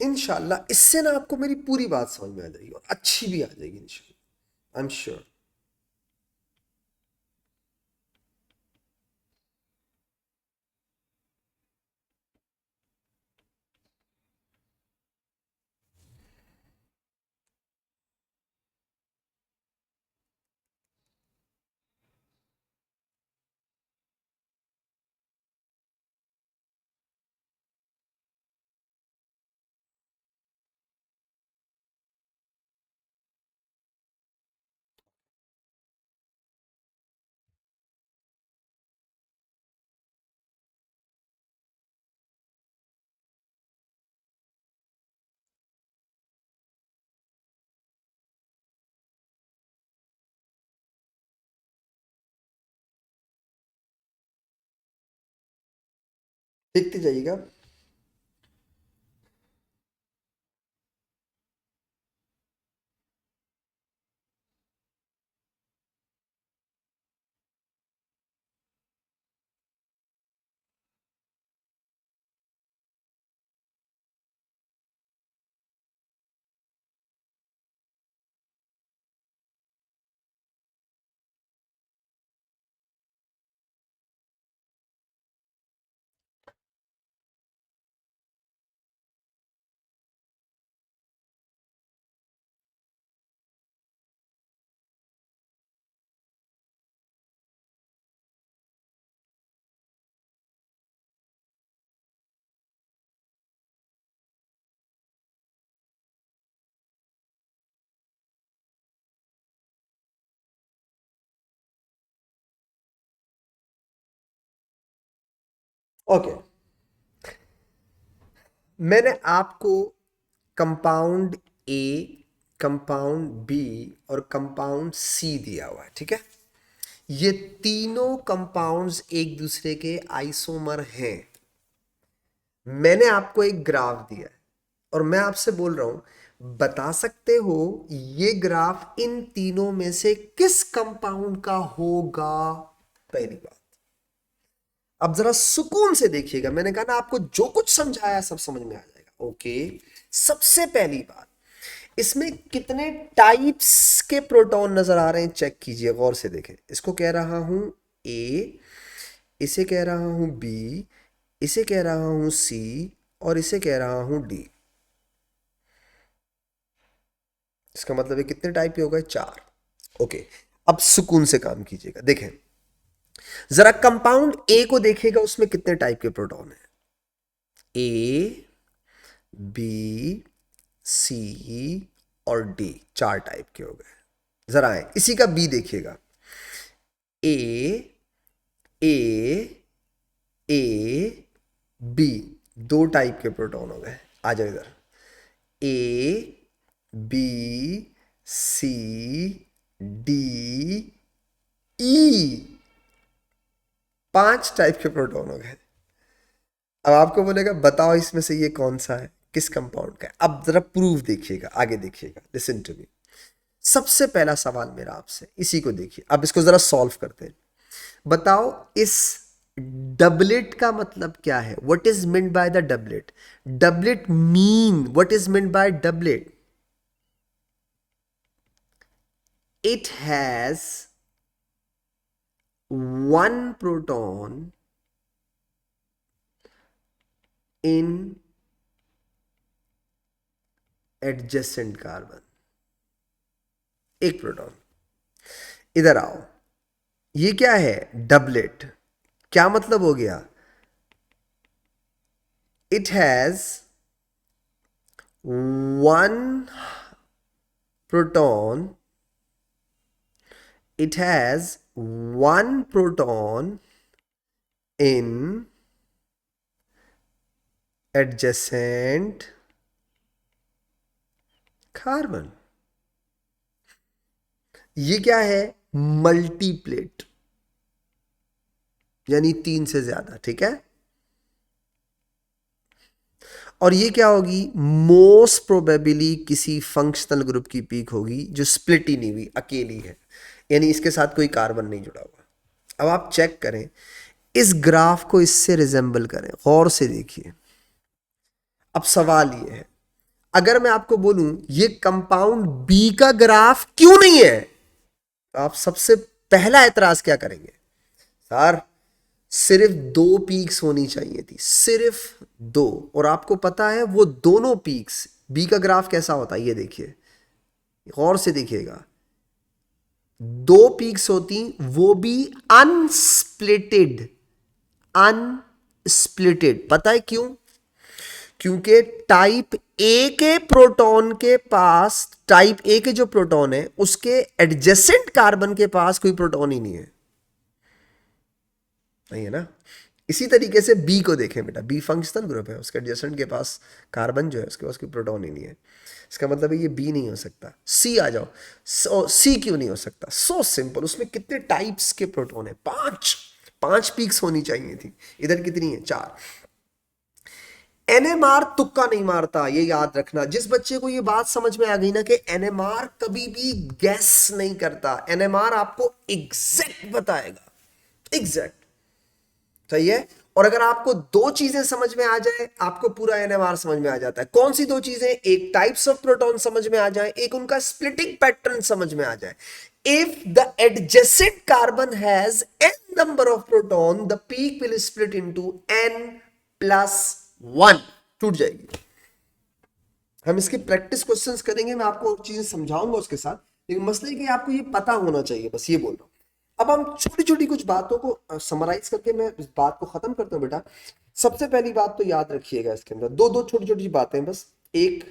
इंशाल्लाह इससे ना आपको मेरी पूरी बात समझ में आ जाएगी और अच्छी भी आ जाएगी इंशाल्लाह, आई एम श्योर। देखते जाइएगा। ओके, मैंने आपको कंपाउंड ए, कंपाउंड बी और कंपाउंड सी दिया हुआ है, ठीक है। ये तीनों कंपाउंड्स एक दूसरे के आइसोमर हैं। मैंने आपको एक ग्राफ दिया है और मैं आपसे बोल रहा हूं, बता सकते हो ये ग्राफ इन तीनों में से किस कंपाउंड का होगा? पहली बात। अब जरा सुकून से देखिएगा, मैंने कहा ना आपको जो कुछ समझाया सब समझ में आ जाएगा। ओके, सबसे पहली बात, इसमें कितने टाइप्स के प्रोटॉन नजर आ रहे हैं चेक कीजिए, गौर से देखें। इसको कह रहा हूं ए, इसे कह रहा हूं बी, इसे कह रहा हूं सी और इसे कह रहा हूं डी। इसका मतलब है कितने टाइप के हो गए? चार। ओके, अब सुकून से काम कीजिएगा। देखें जरा, कंपाउंड ए को देखिएगा, उसमें कितने टाइप के प्रोटॉन है? ए, बी, सी और डी, चार टाइप के हो गए। जरा आए इसी का बी देखिएगा। ए, ए, ए, बी, दो टाइप के प्रोटॉन हो गए। आ जाओ इधर। ए, बी, सी, डी, ई, पांच टाइप के प्रोटॉन हो गए। अब आपको बोलेगा बताओ इसमें से ये कौन सा है, किस कंपाउंड का है? अब जरा प्रूफ देखिएगा, आगे देखिएगा, लिसन टू मी। सबसे पहला सवाल मेरा आपसे इसी को देखिए, अब इसको जरा सॉल्व करते हैं। बताओ इस डबलेट का मतलब क्या है? What is mean by the doublet? Doublet mean, what is mean by doublet? It has one proton in adjacent carbon। एक प्रोटॉन। इधर आओ, ये क्या है? डबलेट। क्या मतलब हो गया? It has one proton, it has one proton in adjacent carbon. ये क्या है? मल्टीप्लेट, यानी 3 से ज्यादा, ठीक है। और ये क्या होगी? मोस्ट प्रोबेबली किसी फंक्शनल ग्रुप की पीक होगी जो स्प्लिट ही नहीं हुई, अकेली है, यानी इसके साथ कोई कार्बन नहीं जुड़ा हुआ। अब आप चेक करें, इस ग्राफ को इससे रिजेंबल करें, गौर से देखिए। अब सवाल ये है, अगर मैं आपको बोलूं ये कंपाउंड बी का ग्राफ क्यों नहीं है, तो आप सबसे पहला एतराज क्या करेंगे? सर, सिर्फ 2 पीक्स होनी चाहिए थी, सिर्फ 2। और आपको पता है वो दोनों पीक्स, बी का ग्राफ कैसा होता है, ये देखिए, गौर से देखिएगा। 2 पीक्स होती, वो भी अनस्प्लिटेड। अनस्प्लिटेड, पता है क्यों? क्योंकि टाइप ए के प्रोटॉन के पास, टाइप ए के जो प्रोटॉन है उसके एडजेसेंट कार्बन के पास कोई प्रोटॉन ही नहीं है, नहीं है ना। इसी तरीके से बी को देखें बेटा, बी फंक्शनल ग्रुप है, उसके एडजेसेंट के पास कार्बन जो है उसके पास कोई प्रोटॉन ही नहीं है। इसका मतलब है ये बी नहीं हो सकता। सी आ जाओ, सी क्यों नहीं हो सकता? सो सिंपल, उसमें कितने टाइप्स के प्रोटॉन है? 5। 5 पीक्स होनी चाहिए थी, इधर कितनी है? 4। एनएमआर तुक्का नहीं मारता, ये याद रखना। जिस बच्चे को ये बात समझ में आ गई ना कि एनएमआर कभी भी गैस नहीं करता, एनएमआर आपको एग्जैक्ट बताएगा, एग्जैक्ट, सही है। और अगर आपको 2 चीजें समझ में आ जाए, आपको पूरा एनएमआर समझ में आ जाता है। कौन सी 2 चीजें? एक टाइप्स ऑफ प्रोटॉन समझ में आ जाए, एक उनका स्प्लिटिंग पैटर्न समझ में आ जाए। If the adjacent carbon has n number of proton, the peak will split into n+1, टूट जाएगी। हम इसके प्रैक्टिस क्वेश्चंस करेंगे, मैं आपको और चीजें समझाऊंगा उसके साथ, लेकिन मसले कि आपको ये पता होना चाहिए, बस ये बोल रहा हूं। अब हम छोटी छोटी कुछ बातों को समराइज करके मैं इस बात को खत्म करता हूं बेटा। सबसे पहली बात तो याद रखिएगा, इसके अंदर दो दो छोटी छोटी बातें बस। एक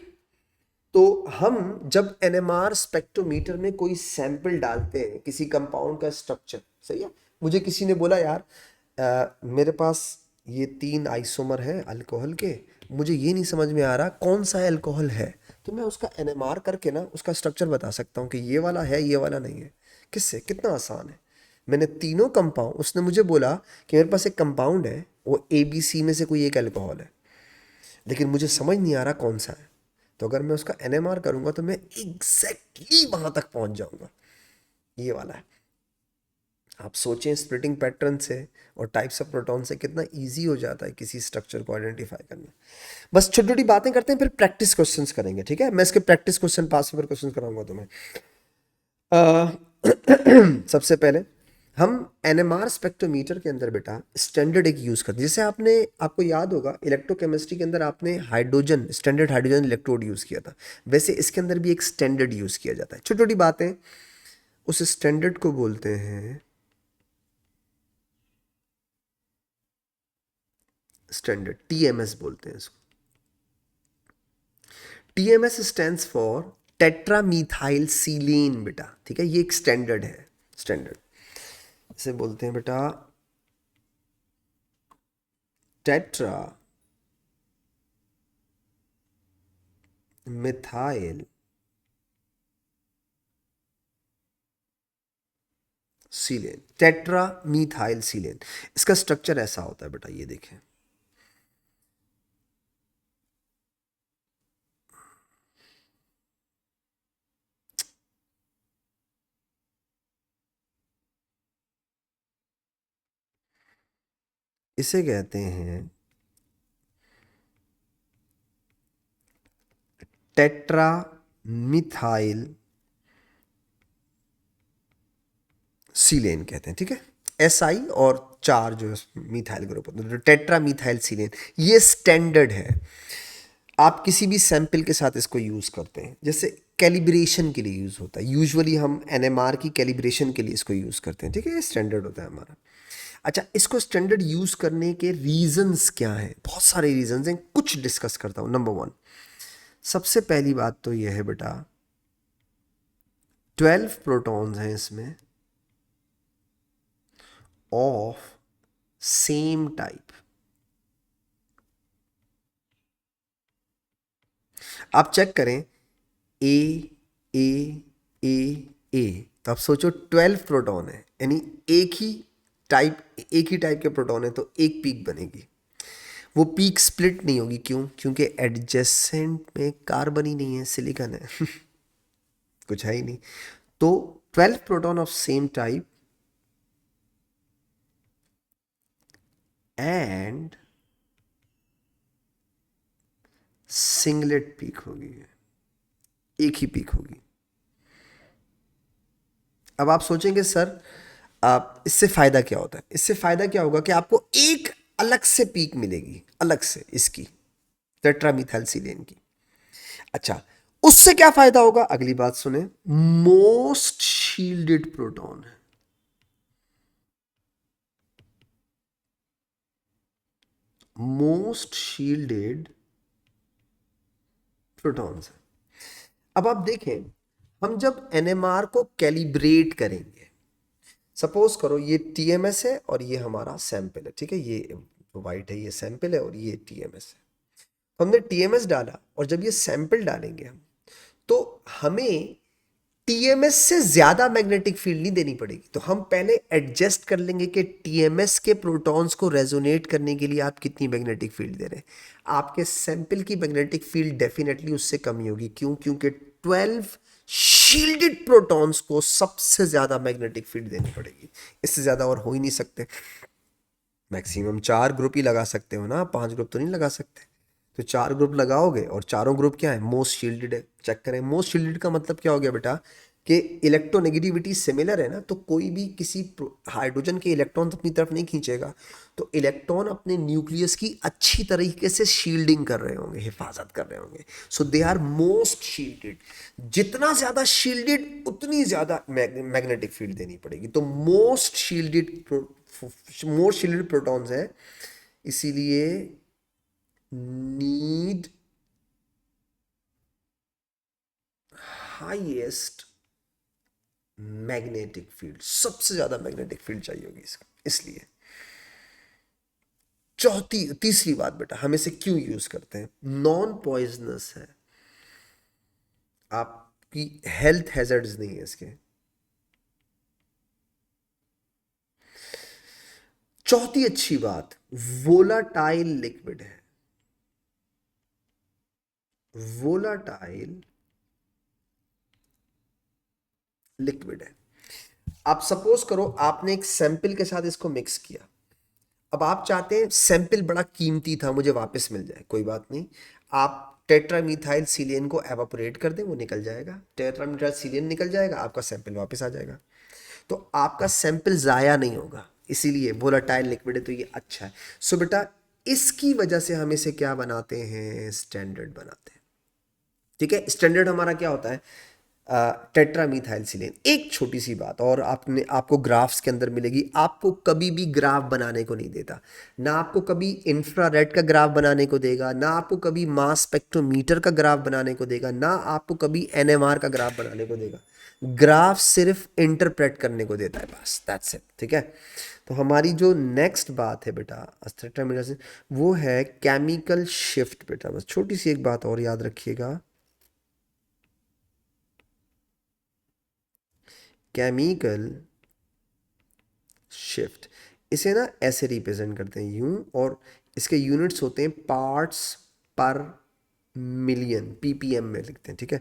तो हम जब एनएमआर स्पेक्ट्रोमीटर में कोई सैंपल डालते हैं किसी कंपाउंड का स्ट्रक्चर, सही है। मुझे किसी ने बोला यार मेरे पास ये 3 आइसोमर है अल्कोहल के, मुझे ये नहीं समझ में आ रहा कौन सा अल्कोहल है, तो मैं उसका एनएमआर करके ना उसका स्ट्रक्चर बता सकता हूँ कि ये वाला है ये वाला नहीं है। किससे? कितना आसान है। मैंने तीनों कंपाउंड, उसने मुझे बोला कि मेरे पास एक कंपाउंड है, वो ABC में से कोई एक अल्कोहल है, लेकिन मुझे समझ नहीं आ रहा कौन सा है। तो अगर मैं उसका एनएमआर करूंगा तो मैं एग्जैक्टली वहां तक पहुंच जाऊंगा, ये वाला है। आप सोचें स्प्लिटिंग पैटर्न से और टाइप्स ऑफ प्रोटॉन से कितना इजी हो जाता है किसी स्ट्रक्चर को आइडेंटिफाई करना। बस छोटी छोटी बातें करते हैं, फिर प्रैक्टिस क्वेश्चंस करेंगे, ठीक है। मैं इसके प्रैक्टिस क्वेश्चन, पास पेपर क्वेश्चन कराऊंगा तुम्हें। सबसे पहले हम एनएमआर स्पेक्ट्रोमीटर के अंदर बेटा स्टैंडर्ड एक यूज़ करते हैं। जैसे आपको याद होगा इलेक्ट्रोकेमिस्ट्री के अंदर आपने hydrogen, standard hydrogen electrode use किया था, वैसे इसके अंदर भी एक स्टैंडर्ड यूज़ किया जाता है। छोटी छोटी बातें, उस स्टैंडर्ड को बोलते हैं स्टैंडर्ड, टीएमएस बोलते हैं इसको। टीएमएस स्टैंड्स फॉर टेट्रामीथाइल सीलेन बेटा, ठीक है। ये एक स्टैंडर्ड है, स्टैंडर्ड इसे बोलते हैं बेटा टेट्रा मिथाइल सीलेन, टेट्रा मीथाइल सीलेन। इसका स्ट्रक्चर ऐसा होता है बेटा, ये देखें। इसे कहते हैं टेट्रा मिथाइल सीलेन कहते हैं, ठीक है। SI और 4 जो मिथाइल ग्रुप होते हैं, टेट्रा मिथाइल सीलेन, ये स्टैंडर्ड है। आप किसी भी सैंपल के साथ इसको यूज़ करते हैं, जैसे कैलिब्रेशन के लिए यूज़ होता है। यूजुअली हम एनएमआर की कैलिब्रेशन के लिए इसको यूज़ करते हैं, ठीक है। ये स्टैंडर्ड होता है हमारा। अच्छा, इसको स्टैंडर्ड यूज़ करने के रीजंस क्या हैं? बहुत सारे रीजंस हैं, कुछ डिस्कस करता हूँ। नंबर 1, सबसे पहली बात तो यह है बेटा 12 प्रोटॉन्स हैं इसमें ऑफ सेम टाइप। आप चेक करें, ए ए ए ए, तो आप सोचो 12 प्रोटॉन है, यानी एक ही टाइप के प्रोटॉन है, तो एक पीक बनेगी। वो पीक स्प्लिट नहीं होगी, क्यों? क्योंकि एडजेसेंट में कार्बन ही नहीं है, सिलिकॉन है। कुछ है ही नहीं। तो 12 proton of same type and singlet peak होगी, एक ही पीक होगी। अब आप सोचेंगे सर, आप इससे फायदा क्या होता है? इससे फायदा क्या होगा कि आपको एक अलग से पीक मिलेगी, अलग से इसकी, टेट्रामिथाइलसिलेन की। अच्छा, उससे क्या फायदा होगा? अगली बात सुने, मोस्ट शील्डेड प्रोटॉन है, मोस्ट शील्डेड प्रोटॉन्स है। अब आप देखें, हम जब एनएमआर को कैलिब्रेट करेंगे, सपोज करो ये टीएमएस है और ये हमारा सैंपल है, ठीक है, ये जो वाइट है ये सैंपल है और ये टीएमएस है। हमने टीएमएस डाला और जब ये सैंपल डालेंगे हम, तो हमें टीएमएस से ज्यादा मैग्नेटिक फील्ड नहीं देनी पड़ेगी। तो हम पहले एडजस्ट कर लेंगे कि टीएमएस के प्रोटॉन्स को रेजोनेट करने के लिए आप कितनी मैग्नेटिक फील्ड दे रहे हैं। आपके सैंपल की मैग्नेटिक फील्ड डेफिनेटली उससे कमी होगी, क्यों? क्योंकि 12 शील्डेड प्रोटॉन्स को सबसे ज्यादा मैग्नेटिक फील्ड देनी पड़ेगी, इससे ज्यादा और हो ही नहीं सकते। मैक्सिमम 4 ग्रुप ही लगा सकते हो ना, 5 ग्रुप तो नहीं लगा सकते। तो 4 ग्रुप लगाओगे और चारों ग्रुप क्या है? मोस्ट शील्डेड है। चेक करें, मोस्ट शील्डेड का मतलब क्या हो गया बेटा, कि इलेक्ट्रोनेगेटिविटी सिमिलर है ना, तो कोई भी किसी हाइड्रोजन के इलेक्ट्रॉन अपनी तरफ नहीं खींचेगा, तो इलेक्ट्रॉन अपने न्यूक्लियस की अच्छी तरीके से शील्डिंग कर रहे होंगे, हिफाजत कर रहे होंगे। सो दे आर मोस्ट शील्डेड। जितना ज्यादा शील्डेड उतनी ज्यादा मैग्नेटिक फील्ड देनी पड़ेगी। तो मोस्ट शील्डेड प्रोटॉन्स है, इसीलिए नीड हाईएस्ट मैग्नेटिक फील्ड, सबसे ज्यादा मैग्नेटिक फील्ड चाहिए होगी इसका, इसलिए। तीसरी बात बेटा, हम इसे क्यों यूज करते हैं? नॉन पॉइजनस है, आपकी हेल्थ हैजर्ड्स नहीं है इसके। चौथी अच्छी बात, वोलाटाइल लिक्विड है, वोलाटाइल लिक्विड है। आप सपोज करो आपने एक सैंपल के साथ इसको मिक्स किया, अब आप चाहते हैं सैंपल बड़ा कीमती था, मुझे वापस मिल जाए, कोई बात नहीं, आप टेट्रामीथाइल सिलियन को एवापोरेट कर दें, वो निकल जाएगा, टेट्रामीथाइल सिलियन निकल जाएगा, आपका सैंपल वापस आ जाएगा। तो आपका सैंपल ज़ाया नहीं होगा, इसीलिए वोलाटाइल लिक्विड है, तो ये अच्छा है। सो बेटा, इसकी वजह से हम इसे क्या बनाते हैं? स्टैंडर्ड बनाते हैं। ठीक है, स्टैंडर्ड हमारा क्या होता है? टेट्रामीथाइलसिलेन। एक छोटी सी बात और, आपने आपको ग्राफ्स के अंदर मिलेगी, आपको कभी भी ग्राफ बनाने को नहीं देता, ना आपको कभी इंफ्रारेड का ग्राफ बनाने को देगा, ना आपको कभी मास स्पेक्ट्रोमीटर का ग्राफ बनाने को देगा, ना आपको कभी एनएमआर का ग्राफ बनाने को देगा। ग्राफ सिर्फ इंटरप्रेट करने को देता है, बस, दैट्स इट। ठीक है, तो हमारी जो नेक्स्ट बात है बेटा टेट्रामीथाइल, वो है केमिकल शिफ्ट। बेटा बस छोटी सी एक बात और याद रखिएगा, केमिकल शिफ्ट, इसे ना ऐसे रिप्रेजेंट करते हैं यूं, और इसके यूनिट्स होते हैं पार्ट्स पर मिलियन, पीपीएम में लिखते हैं। ठीक है,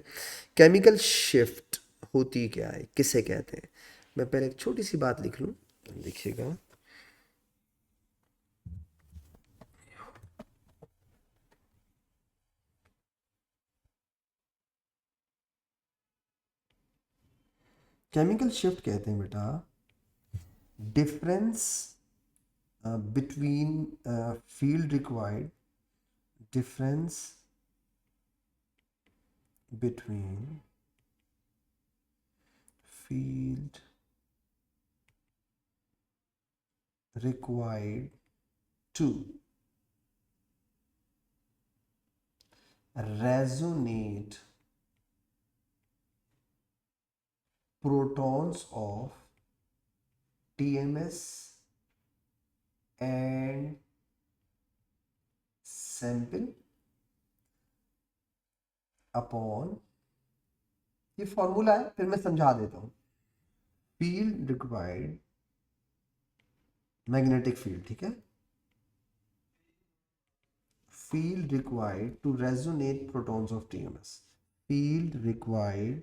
केमिकल शिफ्ट होती क्या है, किसे कहते हैं? मैं पहले एक छोटी सी बात लिख लूं, देखिएगा। केमिकल शिफ्ट कहते हैं बेटा difference between field required, difference between field required to resonate protons of TMS and sample upon, ये फॉर्मूला है, फिर मैं समझा देता हूँ। फील्ड रिक्वायर्ड, मैग्नेटिक फील्ड, ठीक है, field required to resonate protons of TMS. Field required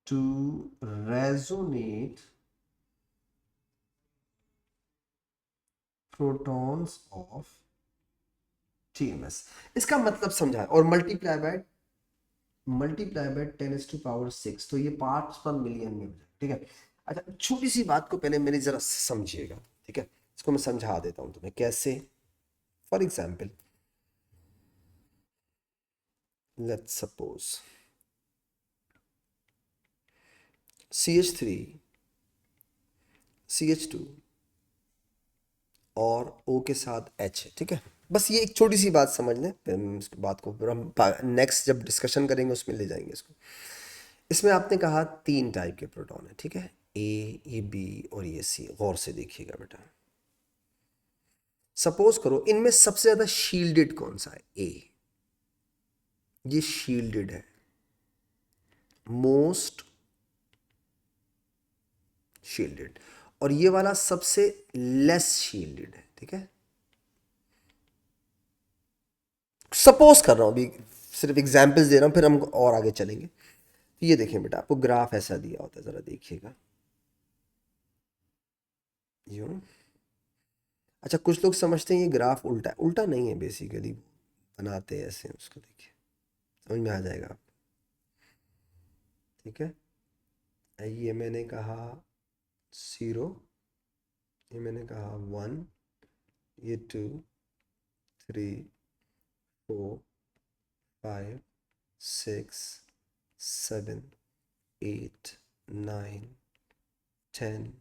to resonate protons of TMS. इसका मतलब समझा, और मल्टीप्लाई बाय 10⁻⁶, तो ये पार्ट्स पर मिलियन में हो जाए, ठीक है। अच्छा, छोटी सी बात को पहले मेरी जरा समझिएगा, ठीक है, इसको मैं समझा देता हूँ तुम्हें कैसे। For example, let's suppose CH3 CH2 और O के साथ H है, ठीक है। बस ये एक छोटी सी बात समझ लें, फिर हम इसके बात को फिर हम नेक्स्ट जब डिस्कशन करेंगे उसमें ले जाएंगे इसको। इसमें आपने कहा 3 टाइप के प्रोटॉन है, ठीक है, ये B और ये C। गौर से देखिएगा बेटा, सपोज करो इनमें सबसे ज़्यादा शील्डेड कौन सा है? A, ये शील्डेड है, मोस्ट शील्डेड, और ये वाला सबसे लेस शील्डेड है, ठीक है। सपोज कर रहा हूँ अभी, सिर्फ एग्जाम्पल्स दे रहा हूँ, फिर हम और आगे चलेंगे। तो ये देखें बेटा, आपको ग्राफ ऐसा दिया होता है, ज़रा देखिएगा यूँ। अच्छा, कुछ लोग समझते हैं ये ग्राफ उल्टा है, उल्टा नहीं है, बेसिकली बनाते हैं ऐसे, उसको देखिए समझ में आ जाएगा आप, ठीक है। ये मैंने कहा 0, ये मैंने कहा 1, ये 2, 3, 4, 5, 6, 7, 8, 9, 10,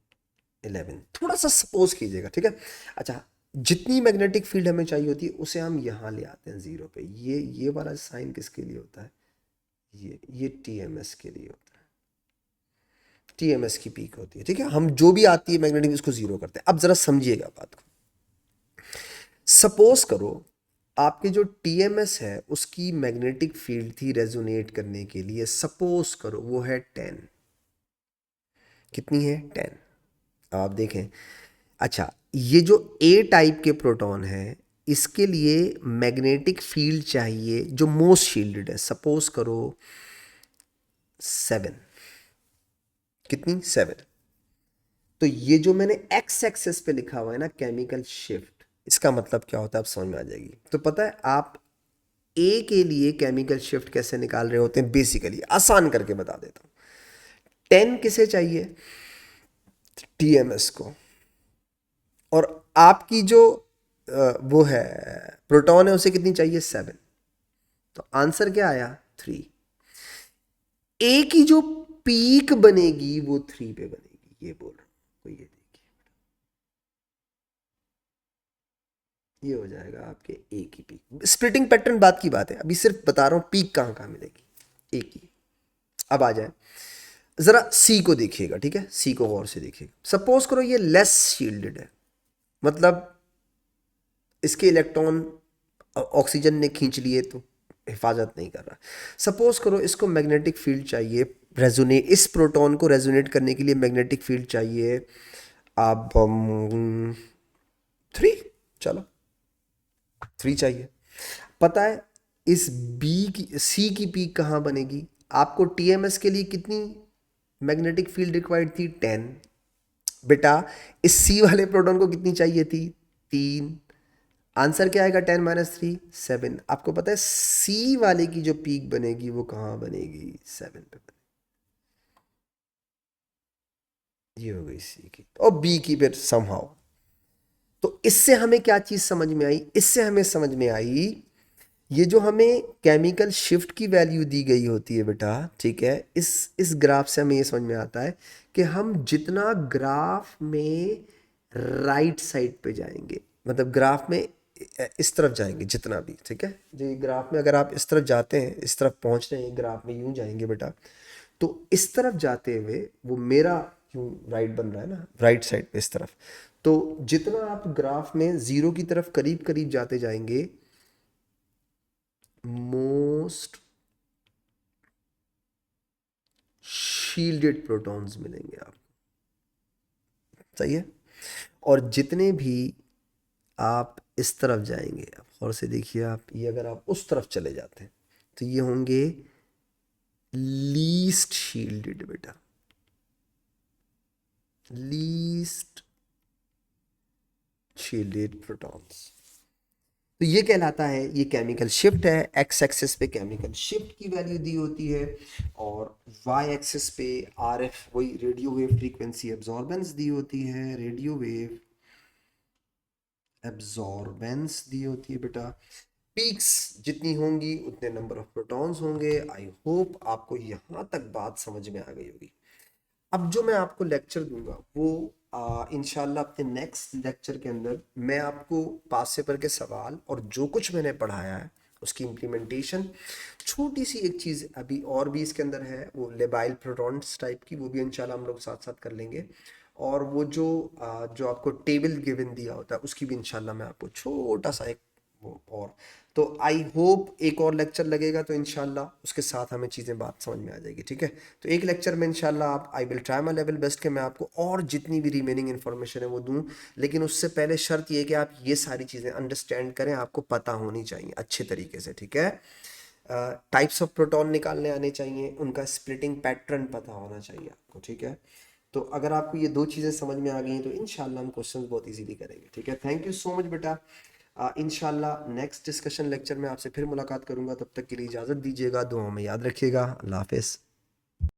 11। थोड़ा सा सपोज कीजिएगा, ठीक है। अच्छा, जितनी मैग्नेटिक फील्ड हमें चाहिए होती है उसे हम यहाँ ले आते हैं 0 पे। ये वाला साइन किसके लिए होता है? ये TMS के लिए होता है, TMS की पीक होती है, ठीक है। हम जो भी आती है मैग्नेटिक उसको 0 करते हैं। अब जरा समझिएगा बात को। सपोज करो आपके जो TMS है उसकी मैग्नेटिक फील्ड थी रेजोनेट करने के लिए, सपोज करो वो है 10। कितनी है? 10। अब आप देखें, अच्छा, ये जो A टाइप के प्रोटॉन है इसके लिए मैग्नेटिक फील्ड चाहिए जो मोस्ट शील्डेड है, सपोज करो 7। कितनी? 7। तो ये जो मैंने एक्स एक्सेस पे लिखा हुआ है ना, केमिकल शिफ्ट, इसका मतलब क्या होता है आप समझ में आ जाएगी। तो पता है आप ए के लिए केमिकल शिफ्ट कैसे निकाल रहे होते हैं? बेसिकली आसान करके बता देता हूँ। 10 किसे चाहिए? TMS को। और आपकी जो वो है प्रोटॉन है उसे कितनी चाहिए? 7। तो आंसर क्या आया? 3। ए की जो पीक बनेगी वो 3 पे बनेगी, ये बोल रहा हूँ। तो ये देखिए, ये हो जाएगा आपके ए की पीक। स्प्लिटिंग पैटर्न बात की बात है, अभी सिर्फ बता रहा हूँ पीक कहाँ कहाँ मिलेगी ए की। अब आ जाए, जरा सी को देखिएगा, ठीक है, सी को गौर से देखिएगा। सपोज करो ये लेस शील्डेड है, मतलब इसके इलेक्ट्रॉन ऑक्सीजन ने खींच लिए तो हिफाजत नहीं कर रहा। सपोज करो इसको मैग्नेटिक फील्ड चाहिए, रेजोनेट, इस प्रोटॉन को रेजोनेट करने के लिए मैग्नेटिक फील्ड चाहिए अब 3। चलो 3 चाहिए। पता है इस बी की, सी की पीक कहाँ बनेगी? आपको TMS के लिए कितनी मैग्नेटिक फील्ड रिक्वायर्ड थी? 10। बेटा इस सी वाले प्रोटॉन को कितनी चाहिए थी? 3। आंसर क्या आएगा? 10 - 3, 7। आपको पता है सी वाले की जो पीक बनेगी वो कहाँ बनेगी? 7 पे बनेगी। ये हो गई सी की, और बी की फिर समहाउ। तो इससे हमें क्या चीज़ समझ में आई? इससे हमें समझ में आई ये जो हमें केमिकल शिफ्ट की वैल्यू दी गई होती है बेटा, ठीक है, इस ग्राफ से हमें ये समझ में आता है कि हम जितना ग्राफ में राइट साइड पे जाएंगे, मतलब ग्राफ में इस तरफ जाएंगे जितना भी, ठीक है, जो ये ग्राफ में अगर आप इस तरफ जाते हैं, इस तरफ पहुंच रहे हैं, ग्राफ में यूं जाएंगे बेटा, तो इस तरफ जाते हुए वो मेरा यूं राइट बन रहा है ना, राइट साइड पे इस तरफ। तो जितना आप ग्राफ में 0 की तरफ करीब करीब जाते जाएंगे, मोस्ट शील्डेड प्रोटॉन्स मिलेंगे आपको, सही है। और जितने भी आप इस तरफ जाएंगे, अब और से देखिए आप, ये अगर आप उस तरफ चले जाते हैं तो ये होंगे लीस्ट शील्डेड बेटा, लीस्ट शील्डेड प्रोटॉन्स। तो ये कहलाता है, ये केमिकल शिफ्ट है। एक्स एक्सिस पे केमिकल शिफ्ट की वैल्यू दी होती है और वाई एक्सिस पे आरएफ, वही रेडियो वेव फ्रीक्वेंसी एब्जॉर्बेंस दी होती है, रेडियो वेव एब्जॉर्बेंस दी होती है बेटा। पीक्स जितनी होंगी उतने नंबर ऑफ प्रोटॉन्स होंगे। आई होप आपको यहाँ तक बात समझ में आ गई होगी। अब जो मैं आपको लेक्चर दूंगा वो इंशाल्लाह अपने नेक्स्ट लेक्चर के अंदर मैं आपको पास पेपर के सवाल और जो कुछ मैंने पढ़ाया है उसकी इम्प्लीमेंटेशन, छोटी सी एक चीज़ अभी और भी इसके अंदर है, वो लेबाइल प्रोटॉन्स टाइप की, वो भी इंशाल्लाह हम लोग साथ साथ कर लेंगे। और वो जो आपको टेबल गिवन दिया होता है उसकी भी इंशाल्लाह मैं आपको छोटा सा एक वो और, तो आई होप एक और लेक्चर लगेगा तो इंशाल्लाह उसके साथ हमें चीज़ें बात समझ में आ जाएगी, ठीक है। तो एक लेक्चर में इंशाल्लाह आप, I will try my level best कि मैं आपको और जितनी भी रिमेनिंग इन्फॉर्मेशन है वो दूं, लेकिन उससे पहले शर्त ये कि आप ये सारी चीज़ें अंडरस्टैंड करें, आपको पता होनी चाहिए अच्छे तरीके से, ठीक है। टाइप्स ऑफ प्रोटॉन निकालने आने चाहिए, उनका स्प्लिटिंग पैटर्न पता होना चाहिए आपको, ठीक है। तो अगर आपको ये दो चीज़ें समझ में आ गई हैं तो इंशाल्लाह हम क्वेश्चंस बहुत इजीली करेंगे, ठीक है। थैंक यू सो मच बेटा। इंशाल्लाह नेक्स्ट डिस्कशन लेक्चर में आपसे फिर मुलाकात करूंगा, तब तक के लिए इजाज़त दीजिएगा, दुआओं में याद रखिएगा। अल्लाह हाफिज़।